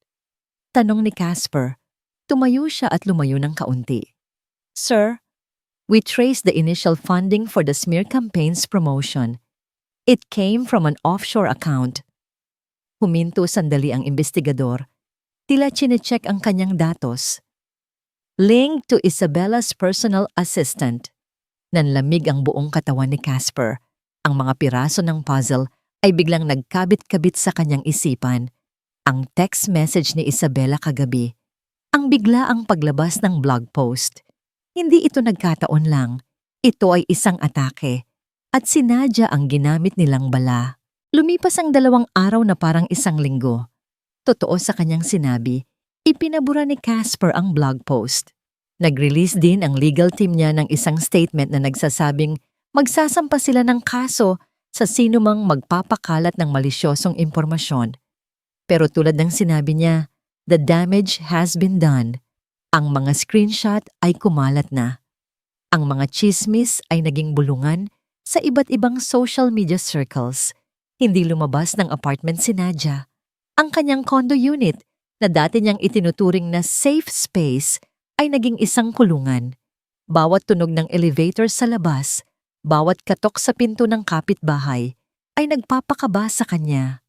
Tanong ni Casper. Tumayo siya at lumayo ng kaunti. Sir, we traced the initial funding for the smear campaign's promotion. It came from an offshore account. Huminto sandali ang investigador. Tila chinecheck ang kanyang datos. Linked to Isabella's personal assistant. Nanlamig ang buong katawan ni Casper. Ang mga piraso ng puzzle ay biglang nagkabit-kabit sa kanyang isipan. Ang text message ni Isabela kagabi. Ang biglaang paglabas ng blog post. Hindi ito nagkataon lang. Ito ay isang atake. At si Nadia ang ginamit nilang bala. Lumipas ang 2 araw na parang isang linggo. Totoo sa kanyang sinabi, ipinabura ni Casper ang blog post. Nag-release din ang legal team niya ng isang statement na nagsasabing magsasampa sila ng kaso sa sinumang magpapakalat ng malisyosong impormasyon. Pero tulad ng sinabi niya, the damage has been done. Ang mga screenshot ay kumalat na. Ang mga chismis ay naging bulungan sa iba't ibang social media circles. Hindi lumabas ng apartment si Nadia. Ang kanyang condo unit na dati niyang itinuturing na safe space ay naging isang kulungan. Bawat tunog ng elevator sa labas, bawat katok sa pinto ng kapitbahay ay nagpapakaba sa kanya.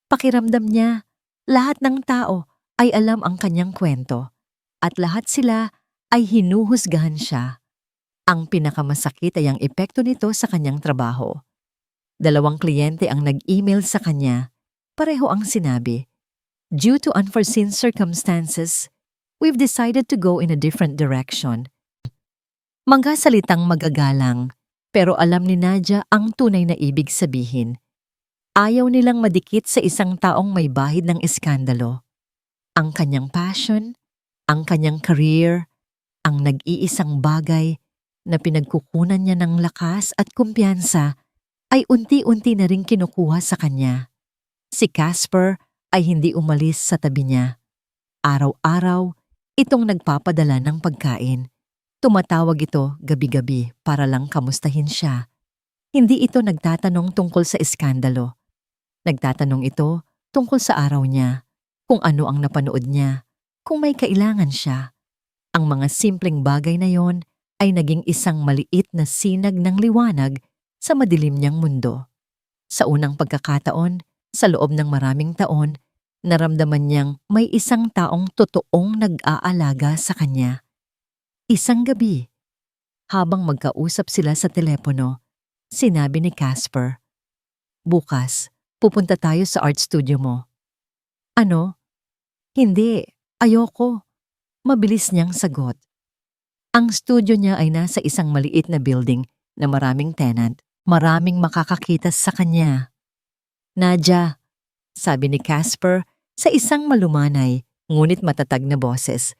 Pakiramdam niya, lahat ng tao ay alam ang kanyang kwento at lahat sila ay hinuhusgahan siya. Ang pinakamasakit ay ang epekto nito sa kanyang trabaho. 2 kliyente ang nag-email sa kanya. Pareho ang sinabi, "Due to unforeseen circumstances, we've decided to go in a different direction." Mga salitang magagalang, pero alam ni Nadia ang tunay na ibig sabihin. Ayaw nilang madikit sa isang taong may bahid ng eskandalo. Ang kanyang passion, ang kanyang career, ang nag-iisang bagay na pinagkukunan niya ng lakas at kumpiyansa ay unti-unti na ring kinukuha sa kanya. Si Casper ay hindi umalis sa tabi niya. Araw-araw, itong nagpapadala ng pagkain. Tumatawag ito gabi-gabi para lang kamustahin siya. Hindi ito nagtatanong tungkol sa eskandalo. Nagtatanong ito tungkol sa araw niya, kung ano ang napanood niya, kung may kailangan siya. Ang mga simpleng bagay na yon ay naging isang maliit na sinag ng liwanag sa madilim niyang mundo. Sa unang pagkakataon, sa loob ng maraming taon, naramdaman niyang may isang taong totoong nag-aalaga sa kanya. Isang gabi, habang magkausap sila sa telepono, sinabi ni Casper, "Bukas, pupunta tayo sa art studio mo." "Ano?" "Hindi, ayoko." Mabilis niyang sagot. Ang studio niya ay nasa isang maliit na building na maraming tenant, maraming makakakita sa kanya. "Nadia," sabi ni Casper sa isang malumanay ngunit matatag na boses,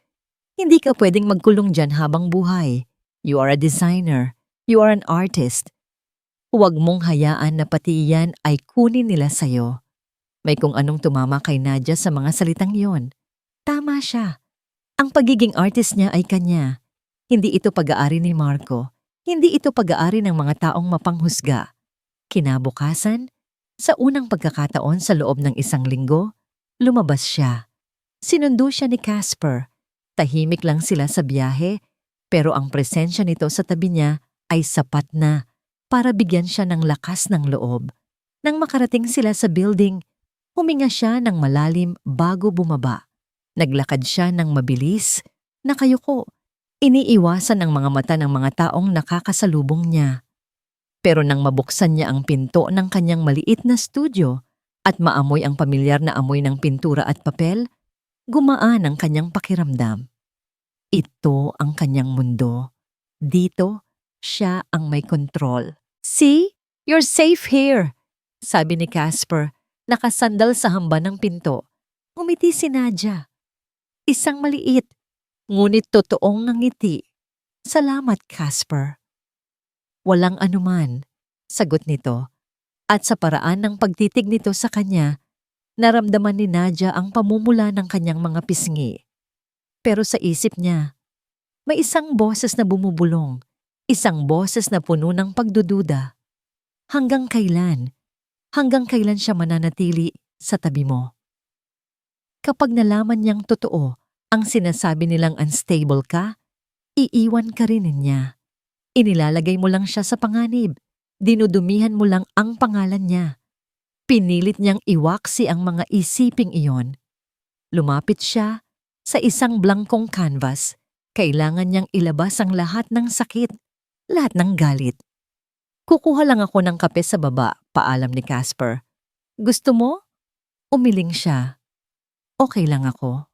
"hindi ka pwedeng magkulong dyan habang buhay. You are a designer. You are an artist. Huwag mong hayaan na pati iyan ay kunin nila sa'yo." May kung anong tumama kay Nadia sa mga salitang yon. Tama siya. Ang pagiging artist niya ay kanya. Hindi ito pag-aari ni Marco. Hindi ito pag-aari ng mga taong mapanghusga. Kinabukasan, sa unang pagkakataon sa loob ng 1 linggo, lumabas siya. Sinundo siya ni Casper. Tahimik lang sila sa biyahe, pero ang presensya nito sa tabi niya ay sapat na para bigyan siya ng lakas ng loob. Nang makarating sila sa building, huminga siya ng malalim bago bumaba. Naglakad siya ng mabilis, nakayuko. Iniiwasan ang mga mata ng mga taong nakakasalubong niya. Pero nang mabuksan niya ang pinto ng kanyang maliit na studio at maamoy ang pamilyar na amoy ng pintura at papel, gumaan ang kanyang pakiramdam. Ito ang kanyang mundo. Dito, siya ang may kontrol. "See? You're safe here," sabi ni Casper, nakasandal sa hamba ng pinto. Umiti si Nadia. Isang maliit, ngunit totoong ngiti. "Salamat, Casper." "Walang anuman," sagot nito. At sa paraan ng pagtitig nito sa kanya, naramdaman ni Nadia ang pamumula ng kanyang mga pisngi. Pero sa isip niya, may isang boses na bumubulong, isang boses na puno ng pagdududa. Hanggang kailan? Hanggang kailan siya mananatili sa tabi mo? Kapag nalaman niyang totoo ang sinasabi nilang unstable ka, iiwan ka rin niya. Inilalagay mo lang siya sa panganib. Dinudumihan mo lang ang pangalan niya. Pinilit niyang iwaksi ang mga isiping iyon. Lumapit siya sa isang blankong canvas. Kailangan niyang ilabas ang lahat ng sakit, lahat ng galit. "Kukuha lang ako ng kape sa baba," paalam ni Casper. "Gusto mo?" Umiling siya. "Okay lang ako."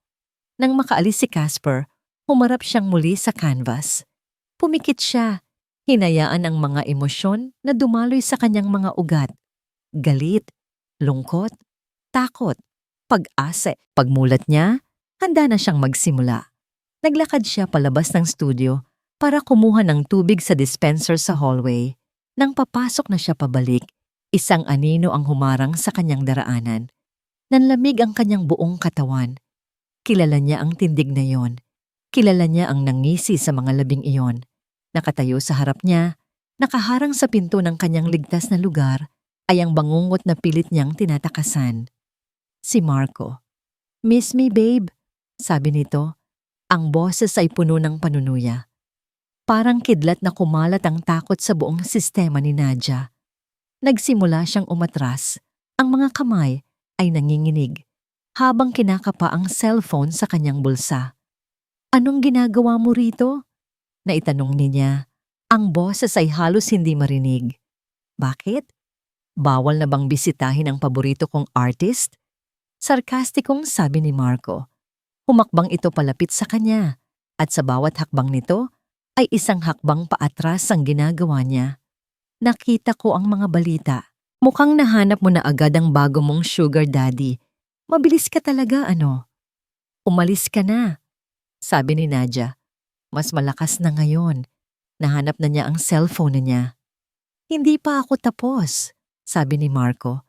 Nang makaalis si Casper, humarap siyang muli sa canvas. Pumikit siya, hinayaan ang mga emosyon na dumaloy sa kanyang mga ugat. Galit, lungkot, takot, pag-asa. Pagmulat niya, handa na siyang magsimula. Naglakad siya palabas ng studio para kumuha ng tubig sa dispenser sa hallway. Nang papasok na siya pabalik, isang anino ang humarang sa kanyang daraanan. Nanlamig ang kanyang buong katawan. Kilala niya ang tindig na yon. Kilala niya ang nangisi sa mga labing iyon. Nakatayo sa harap niya, nakaharang sa pinto ng kanyang ligtas na lugar, ay ang bangungot na pilit niyang tinatakasan. Si Marco. "Miss me, babe?" sabi nito. Ang boses ay puno ng panunuya. Parang kidlat na kumalat ang takot sa buong sistema ni Nadia. Nagsimula siyang umatras. Ang mga kamay ay nanginginig habang kinakapa ang cellphone sa kanyang bulsa. "Anong ginagawa mo rito?" Naitanong niya. Ang boses ay halos hindi marinig. Bakit? Bawal na bang bisitahin ang paborito kong artist? Sarkastikong sabi ni Marco. Humakbang ito palapit sa kanya at sa bawat hakbang nito ay isang hakbang paatras ang ginagawa niya. Nakita ko ang mga balita. Mukhang nahanap mo na agad ang bago mong sugar daddy. Mabilis ka talaga, ano? Umalis ka na, sabi ni Nadia. Mas malakas na ngayon. Nahanap na niya ang cellphone na niya. Hindi pa ako tapos, sabi ni Marco.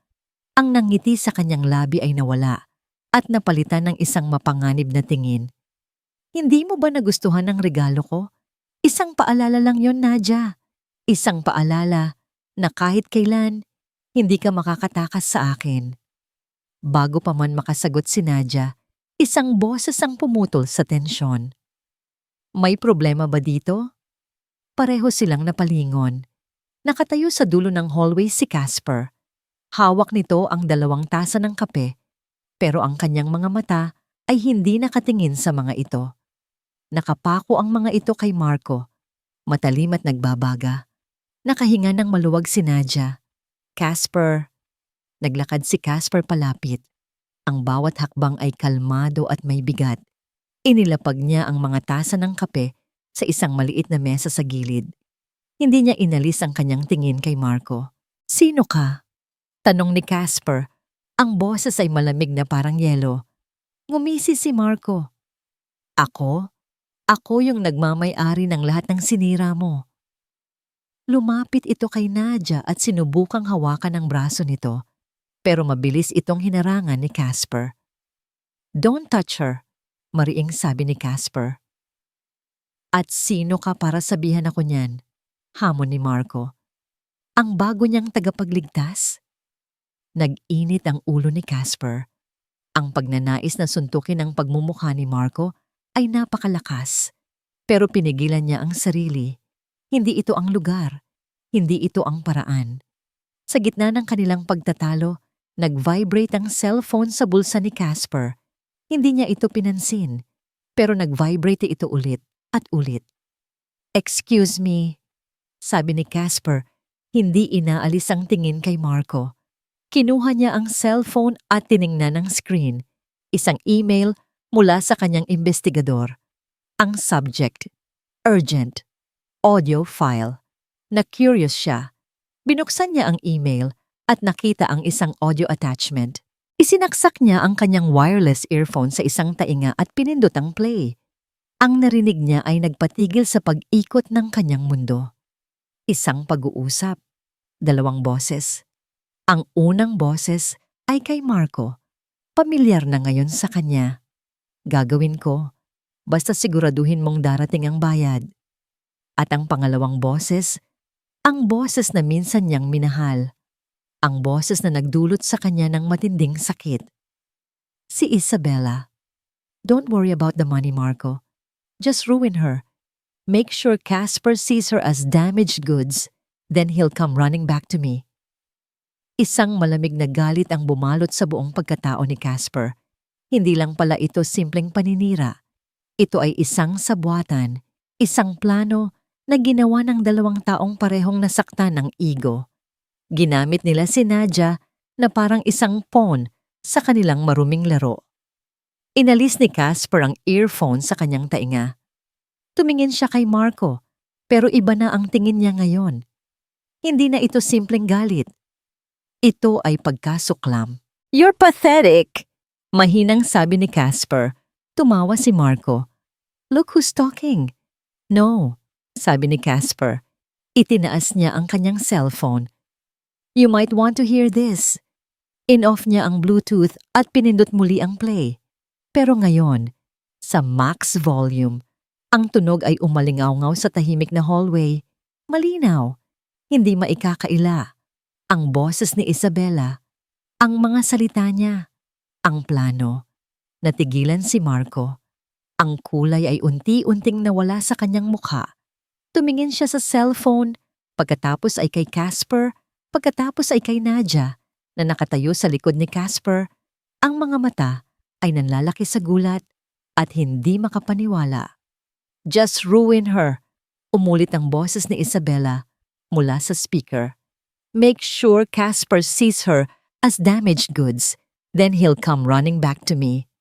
Ang nangiti sa kanyang labi ay nawala at napalitan ng isang mapanganib na tingin. Hindi mo ba nagustuhan ang regalo ko? Isang paalala lang yon, Nadia. Isang paalala na kahit kailan, hindi ka makakatakas sa akin. Bago pa man makasagot si Nadia, isang boses ang pumutol sa tensyon. May problema ba dito? Pareho silang napalingon. Nakatayo sa dulo ng hallway si Casper. Hawak nito ang 2 tasa ng kape, pero ang kanyang mga mata ay hindi nakatingin sa mga ito. Nakapako ang mga ito kay Marco. Matalim at nagbabaga. Nakahinga ng maluwag si Nadia. Casper. Naglakad si Casper palapit. Ang bawat hakbang ay kalmado at may bigat. Inilapag niya ang mga tasa ng kape sa isang maliit na mesa sa gilid. Hindi niya inalis ang kanyang tingin kay Marco. Sino ka? Tanong ni Casper. Ang boses ay malamig na parang yelo. Ngumisi si Marco. Ako? Ako yung nagmamay-ari ng lahat ng sinira mo. Lumapit ito kay Nadia at sinubukang hawakan ang braso nito, pero mabilis itong hinarangan ni Casper. Don't touch her, mariing sabi ni Casper. At sino ka para sabihan ako niyan? Hamon ni Marco. Ang bago niyang tagapagligtas? Nag-init ang ulo ni Casper. Ang pagnanais na suntukin ang pagmumukha ni Marco ay napakalakas, pero pinigilan niya ang sarili. Hindi ito ang lugar. Hindi ito ang paraan. Sa gitna ng kanilang pagtatalo, nag-vibrate ang cellphone sa bulsa ni Casper. Hindi niya ito pinansin, pero nag-vibrate ito ulit at ulit. Excuse me, sabi ni Casper, hindi inaalis ang tingin kay Marco. Kinuha niya ang cellphone at tiningnan ang screen. Isang email mula sa kanyang investigador. Ang subject, urgent, audio file. Na-curious siya. Binuksan niya ang email at nakita ang isang audio attachment. Isinaksak niya ang kanyang wireless earphone sa isang tainga at pinindot ang play. Ang narinig niya ay nagpatigil sa pag-ikot ng kanyang mundo. Isang pag-uusap. 2 boses. Ang unang boses ay kay Marco. Pamilyar na ngayon sa kanya. Gagawin ko, basta siguraduhin mong darating ang bayad. At ang pangalawang boses, ang boses na minsan niyang minahal. Ang boses na nagdulot sa kanya ng matinding sakit. Si Isabella. Don't worry about the money, Marco. Just ruin her. Make sure Casper sees her as damaged goods, then he'll come running back to me. Isang malamig na galit ang bumalot sa buong pagkatao ni Casper. Hindi lang pala ito simpleng paninira. Ito ay isang sabwatan, isang plano na ginawa ng 2 taong parehong nasaktan ng ego. Ginamit nila si Nadia na parang isang pawn sa kanilang maruming laro. Inalis ni Casper ang earphone sa kanyang tainga. Tumingin siya kay Marco, pero iba na ang tingin niya ngayon. Hindi na ito simpleng galit. Ito ay pagkasuklam. You're pathetic! Mahinang sabi ni Casper. Tumawa si Marco. Look who's talking. No, sabi ni Casper. Itinaas niya ang kanyang cellphone. You might want to hear this. In-off niya ang Bluetooth at pinindot muli ang play. Pero ngayon, sa max volume, ang tunog ay umalingaw-ngaw sa tahimik na hallway. Malinaw, hindi maikakaila. Ang boses ni Isabella, ang mga salita niya, ang plano. Natigilan si Marco. Ang kulay ay unti-unting nawala sa kanyang mukha. Tumingin siya sa cellphone, pagkatapos ay kay Casper, pagkatapos ay kay Nadia, na nakatayo sa likod ni Casper. Ang mga mata ay nanlalaki sa gulat at hindi makapaniwala. Just ruin her. Umulit ang boses ni Isabella mula sa speaker. Make sure Casper sees her as damaged goods. Then he'll come running back to me.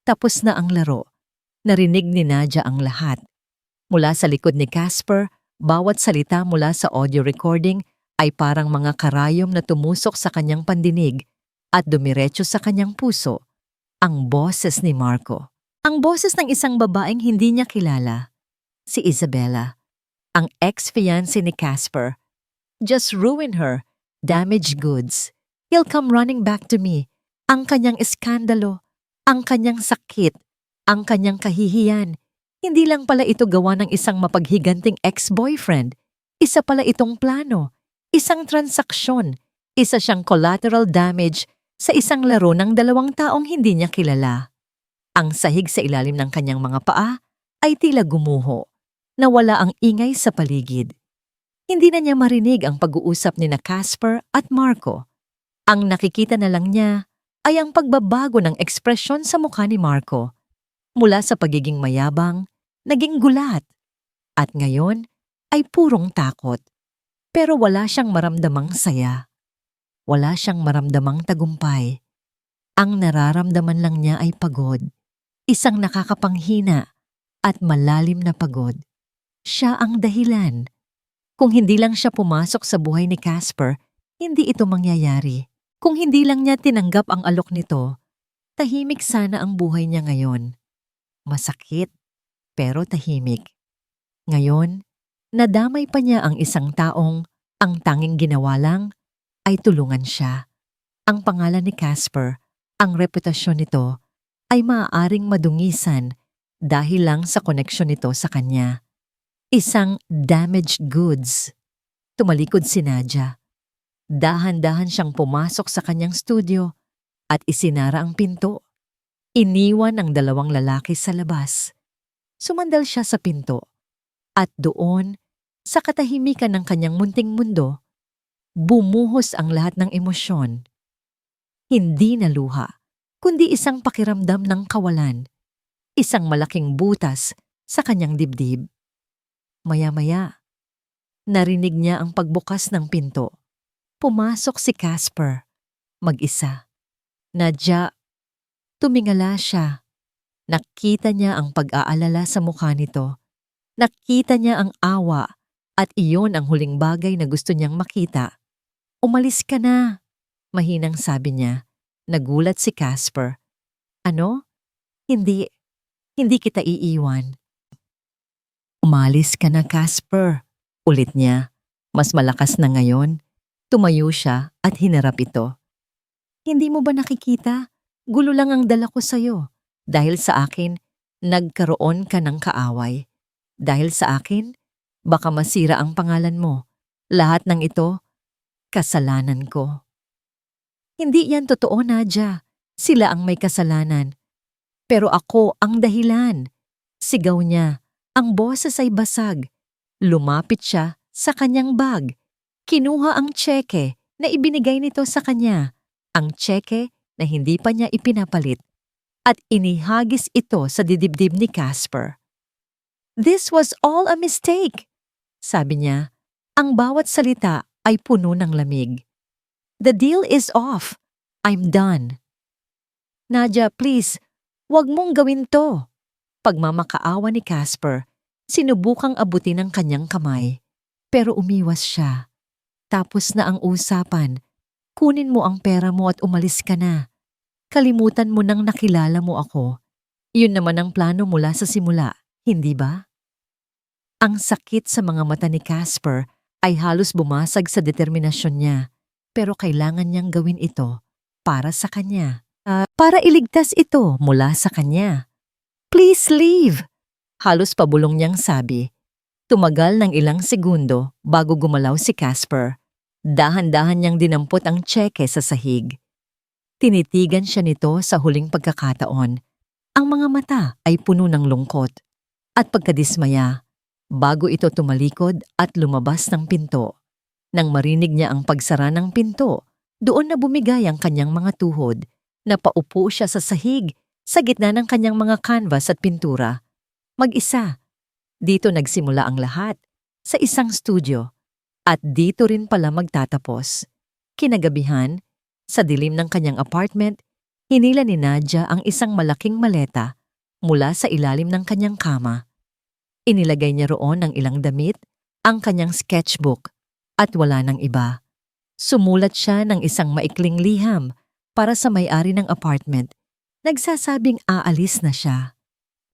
Tapos na ang laro. Narinig ni Nadia ang lahat. Mula sa likod ni Casper, bawat salita mula sa audio recording ay parang mga karayom na tumusok sa kanyang pandinig at dumiretso sa kanyang puso. Ang boses ni Marco. Ang boses ng isang babaeng hindi niya kilala. Si Isabella. Ang ex-fiancé ni Casper. Just ruin her. Damaged goods. He'll come running back to me. Ang kanyang eskandalo. Ang kanyang sakit. Ang kanyang kahihiyan. Hindi lang pala ito gawa ng isang mapaghiganting ex-boyfriend. Isa pala itong plano. Isang transaksyon. Isa siyang collateral damage sa isang laro ng dalawang taong hindi niya kilala. Ang sahig sa ilalim ng kanyang mga paa ay tila gumuho. Nawala ang ingay sa paligid. Hindi na niya marinig ang pag-uusap ni na Casper at Marco. Ang nakikita na lang niya ay ang pagbabago ng ekspresyon sa mukha ni Marco. Mula sa pagiging mayabang, naging gulat. At ngayon ay purong takot. Pero wala siyang maramdamang saya. Wala siyang maramdamang tagumpay. Ang nararamdaman lang niya ay pagod. Isang nakakapanghina at malalim na pagod. Siya ang dahilan. Kung hindi lang siya pumasok sa buhay ni Casper, hindi ito mangyayari. Kung hindi lang niya tinanggap ang alok nito, tahimik sana ang buhay niya ngayon. Masakit, pero tahimik. Ngayon, nadamay pa niya ang isang taong ang tanging ginawa lang ay tulungan siya. Ang pangalan ni Casper, ang reputasyon nito, ay maaaring madungisan dahil lang sa koneksyon nito sa kanya. Isang damaged goods. Tumalikod si Nadia. Dahan-dahan siyang pumasok sa kanyang studio at isinara ang pinto. Iniwan ang dalawang lalaki sa labas. Sumandal siya sa pinto. At doon, sa katahimikan ng kanyang munting mundo, bumuhos ang lahat ng emosyon. Hindi na luha, kundi isang pakiramdam ng kawalan. Isang malaking butas sa kanyang dibdib. Maya-maya, narinig niya ang pagbukas ng pinto. Pumasok si Casper, mag-isa. Nadia, tumingala siya. Nakita niya ang pag-aalala sa mukha nito. Nakita niya ang awa at iyon ang huling bagay na gusto niyang makita. Umalis ka na, mahinang sabi niya. Nagulat si Casper. Ano? Hindi kita iiwan. Umalis ka na, Casper. Ulit niya. Mas malakas na ngayon. Tumayo siya at hinarap ito. Hindi mo ba nakikita? Gulo lang ang dala ko sa'yo. Dahil sa akin, nagkaroon ka ng kaaway. Dahil sa akin, baka masira ang pangalan mo. Lahat ng ito, kasalanan ko. Hindi yan totoo, Nadia. Sila ang may kasalanan. Pero ako ang dahilan. Sigaw niya. Ang boses ay basag. Lumapit siya sa kanyang bag. Kinuha ang tseke na ibinigay nito sa kanya. Ang tseke na hindi pa niya ipinapalit. At inihagis ito sa didibdib ni Casper. This was all a mistake, sabi niya. Ang bawat salita ay puno ng lamig. The deal is off. I'm done. Nadia, please, wag mong gawin to. Pagmamakaawa ni Casper, sinubukang abutin ang kanyang kamay. Pero umiwas siya. Tapos na ang usapan. Kunin mo ang pera mo at umalis ka na. Kalimutan mo nang nakilala mo ako. Yun naman ang plano mula sa simula, hindi ba? Ang sakit sa mga mata ni Casper ay halos bumasag sa determinasyon niya. Pero kailangan niyang gawin ito para sa kanya. Para iligtas ito mula sa kanya. Please leave! Halos pabulong niyang sabi. Tumagal ng ilang segundo bago gumalaw si Casper. Dahan-dahan niyang dinampot ang tseke sa sahig. Tinitigan siya nito sa huling pagkakataon. Ang mga mata ay puno ng lungkot. At pagkadismaya, bago ito tumalikod at lumabas ng pinto. Nang marinig niya ang pagsara ng pinto, doon na bumigay ang kanyang mga tuhod. Napaupo siya sa sahig, sa gitna ng kanyang mga canvas at pintura. Mag-isa. Dito nagsimula ang lahat. sa isang studio at dito rin pala magtatapos. Kinagabihan, sa dilim ng kanyang apartment, hinila ni Nadia ang isang malaking maleta mula sa ilalim ng kanyang kama. Inilagay niya roon ang ilang damit, ang kanyang sketchbook, at wala nang iba. Sumulat siya ng isang maikling liham para sa may-ari ng apartment. Nagsasabing aalis na siya.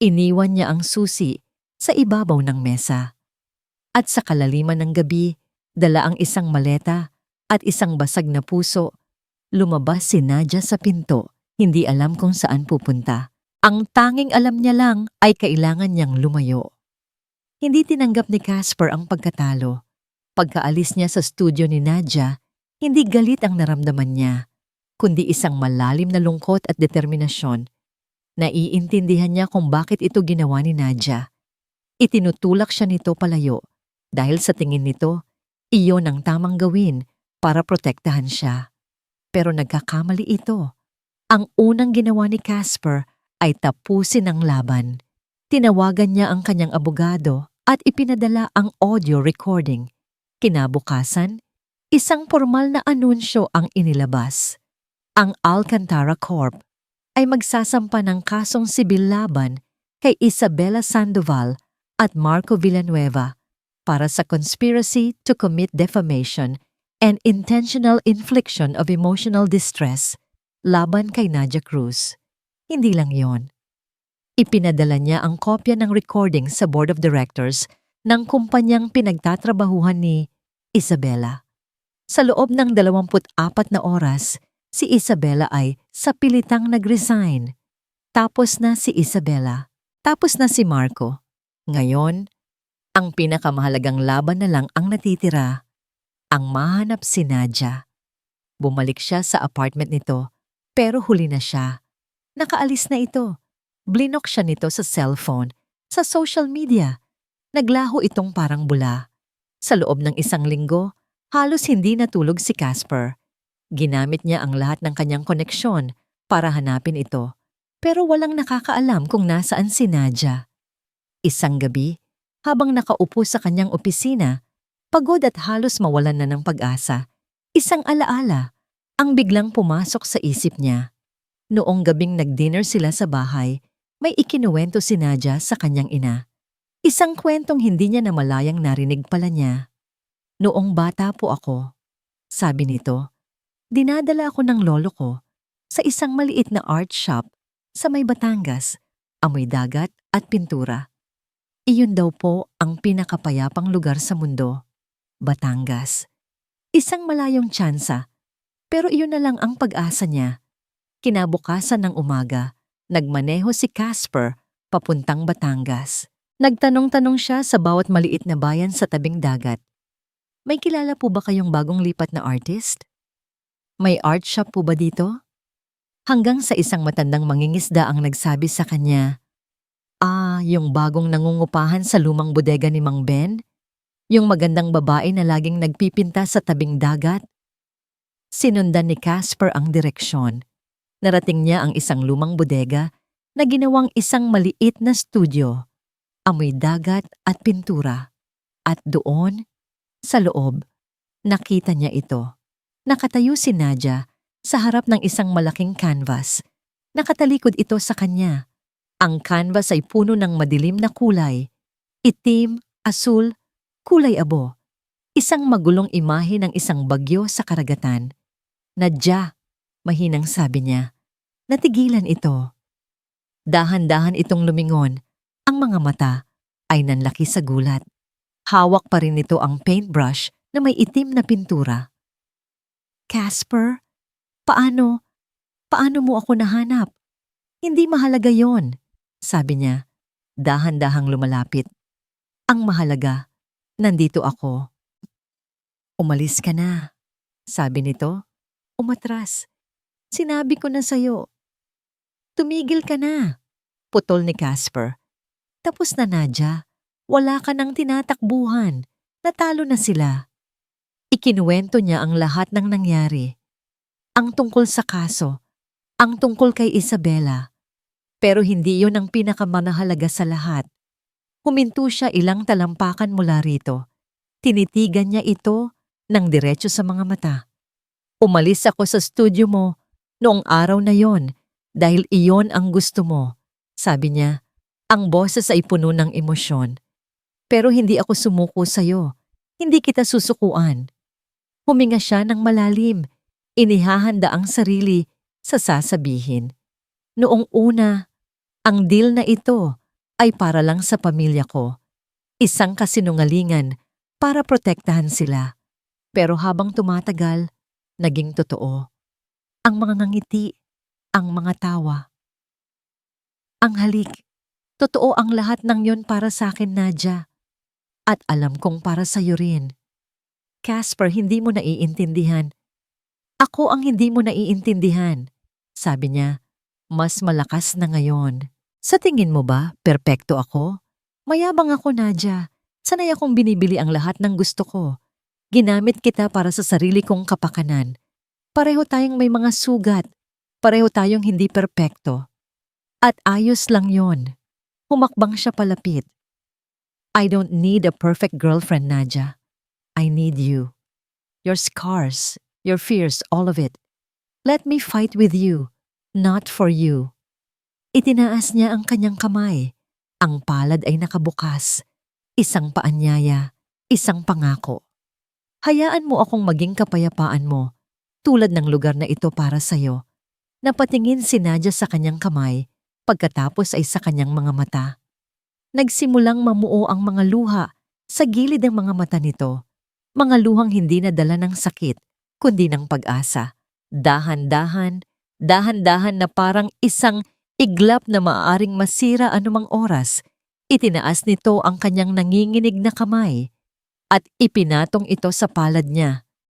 Iniwan niya ang susi sa ibabaw ng mesa. At sa kalaliman ng gabi, dala ang isang maleta at isang basag na puso. Lumabas si Nadia sa pinto, hindi alam kung saan pupunta. Ang tanging alam niya lang ay kailangan niyang lumayo. Hindi tinanggap ni Casper ang pagkatalo. Pagkaalis niya sa studio ni Nadia, hindi galit ang naramdaman niya, kundi isang malalim na lungkot at determinasyon. Naiintindihan niya kung bakit ito ginawa ni Nadia. Itinutulak siya nito palayo dahil sa tingin nito, iyon ang tamang gawin para protektahan siya. Pero nagkakamali ito. Ang unang ginawa ni Casper ay tapusin ang laban. Tinawagan niya ang kanyang abogado at ipinadala ang audio recording. Kinabukasan, isang formal na anunsyo ang inilabas. Ang Alcantara Corp ay magsasampa ng kasong sibil laban kay Isabela Sandoval at Marco Villanueva para sa conspiracy to commit defamation and intentional infliction of emotional distress laban kay Nadia Cruz. Hindi lang yon. Ipinadala niya ang kopya ng recording sa board of directors ng kumpanyang pinagtatrabahuhan ni Isabela. Sa loob ng 24 na oras, si Isabela ay sa pilitang nag-resign. Tapos na si Isabela. Tapos na si Marco. Ngayon, ang pinakamahalagang laban na lang ang natitira. Ang mahanap si Nadia. Bumalik siya sa apartment nito, pero huli na siya. Nakaalis na ito. Blinok siya nito sa cellphone, sa social media. Naglaho itong parang bula. Sa loob ng 1 linggo, halos hindi natulog si Casper. Ginamit niya ang lahat ng kanyang koneksyon para hanapin ito, pero walang nakakaalam kung nasaan si Nadia. Isang gabi, habang nakaupo sa kanyang opisina, pagod at halos mawalan na ng pag-asa, isang alaala ang biglang pumasok sa isip niya. Noong gabing nag-dinner sila sa bahay, may ikinuwento si Nadia sa kanyang ina. Isang kwentong hindi niya namalayang narinig pala niya. Noong bata po ako, sabi nito, dinadala ako ng lolo ko sa isang maliit na art shop sa may Batangas, amoy dagat at pintura. Iyon daw po ang pinakapayapang lugar sa mundo, Batangas. Isang malayong tsansa, pero iyon na lang ang pag-asa niya. Kinabukasan ng umaga, nagmaneho si Casper papuntang Batangas. Nagtanong-tanong siya sa bawat maliit na bayan sa tabing dagat. May kilala po ba kayong bagong lipat na artist? May art shop po ba dito? Hanggang sa isang matandang mangingisda ang nagsabi sa kanya, yung bagong nangungupahan sa lumang bodega ni Mang Ben? Yung magandang babae na laging nagpipinta sa tabing dagat? Sinundan ni Casper ang direksyon. Narating niya ang isang lumang bodega na ginawang isang maliit na studio. Amoy dagat at pintura. At doon, sa loob, nakita niya ito. Nakatayo si Nadia sa harap ng isang malaking canvas. Nakatalikod ito sa kanya. Ang canvas ay puno ng madilim na kulay. Itim, asul, kulay abo. Isang magulong imahe ng isang bagyo sa karagatan. Nadia, mahinang sabi niya. Natigilan ito. Dahan-dahan itong lumingon. Ang mga mata ay nanlaki sa gulat. Hawak pa rin nito ang paintbrush na may itim na pintura. Casper, paano mo ako nahanap? Hindi mahalaga yon, sabi niya, dahan-dahang lumalapit. Ang mahalaga, nandito ako. Umalis ka na, sabi nito. Umatras. Sinabi ko na sa'yo. Tumigil ka na, putol ni Casper. Tapos na, Nadia. Wala ka nang tinatakbuhan. Natalo na sila. Ikinuwento niya ang lahat ng nangyari. Ang tungkol sa kaso, ang tungkol kay Isabela. Pero hindi yon ang pinakamahalaga sa lahat. Huminto siya ilang talampakan mula rito Tinitigan niya ito ng diretso sa mga mata. Umalis ako sa studio mo noong araw na yon dahil iyon ang gusto mo. Sabi niya, ang boses ay puno ng emosyon. Pero hindi ako sumuko sa'yo. Hindi kita susukuan. Huminga siya ng malalim. Inihahanda ang sarili sa sasabihin. Noong una, ang deal na ito ay para lang sa pamilya ko. Isang kasinungalingan para protektahan sila. Pero habang tumatagal, naging totoo. Ang mga ngangiti, ang mga tawa. Ang halik. Totoo ang lahat ng yon para sa akin, Nadia. At alam kong para sa'yo rin. Casper, hindi mo naiintindihan. Ako ang hindi mo naiintindihan. Sabi niya, mas malakas na ngayon. Sa tingin mo ba, perpekto ako? Mayabang ako, Nadia. Sanay akong binibili ang lahat ng gusto ko. Ginamit kita para sa sarili kong kapakanan. Pareho tayong may mga sugat. Pareho tayong hindi perpekto. At ayos lang yon. Humakbang siya palapit. I don't need a perfect girlfriend, Nadia. I need you. Your scars, your fears, all of it. Let me fight with you, not for you. Itinaas niya ang kanyang kamay. Ang palad ay nakabukas. Isang paanyaya, isang pangako. Hayaan mo akong maging kapayapaan mo, tulad ng lugar na ito para sa'yo. Napatingin si Nadia sa kanyang kamay, pagkatapos ay sa kanyang mga mata. Nagsimulang mamuo ang mga luha sa gilid ng mga mata nito. Mga luhang hindi nadala ng sakit, kundi ng pag-asa. Dahan-dahan, dahan-dahan na parang isang iglap na maaaring masira anumang oras. Itinaas nito ang kanyang nanginginig na kamay at ipinatong ito sa palad niya.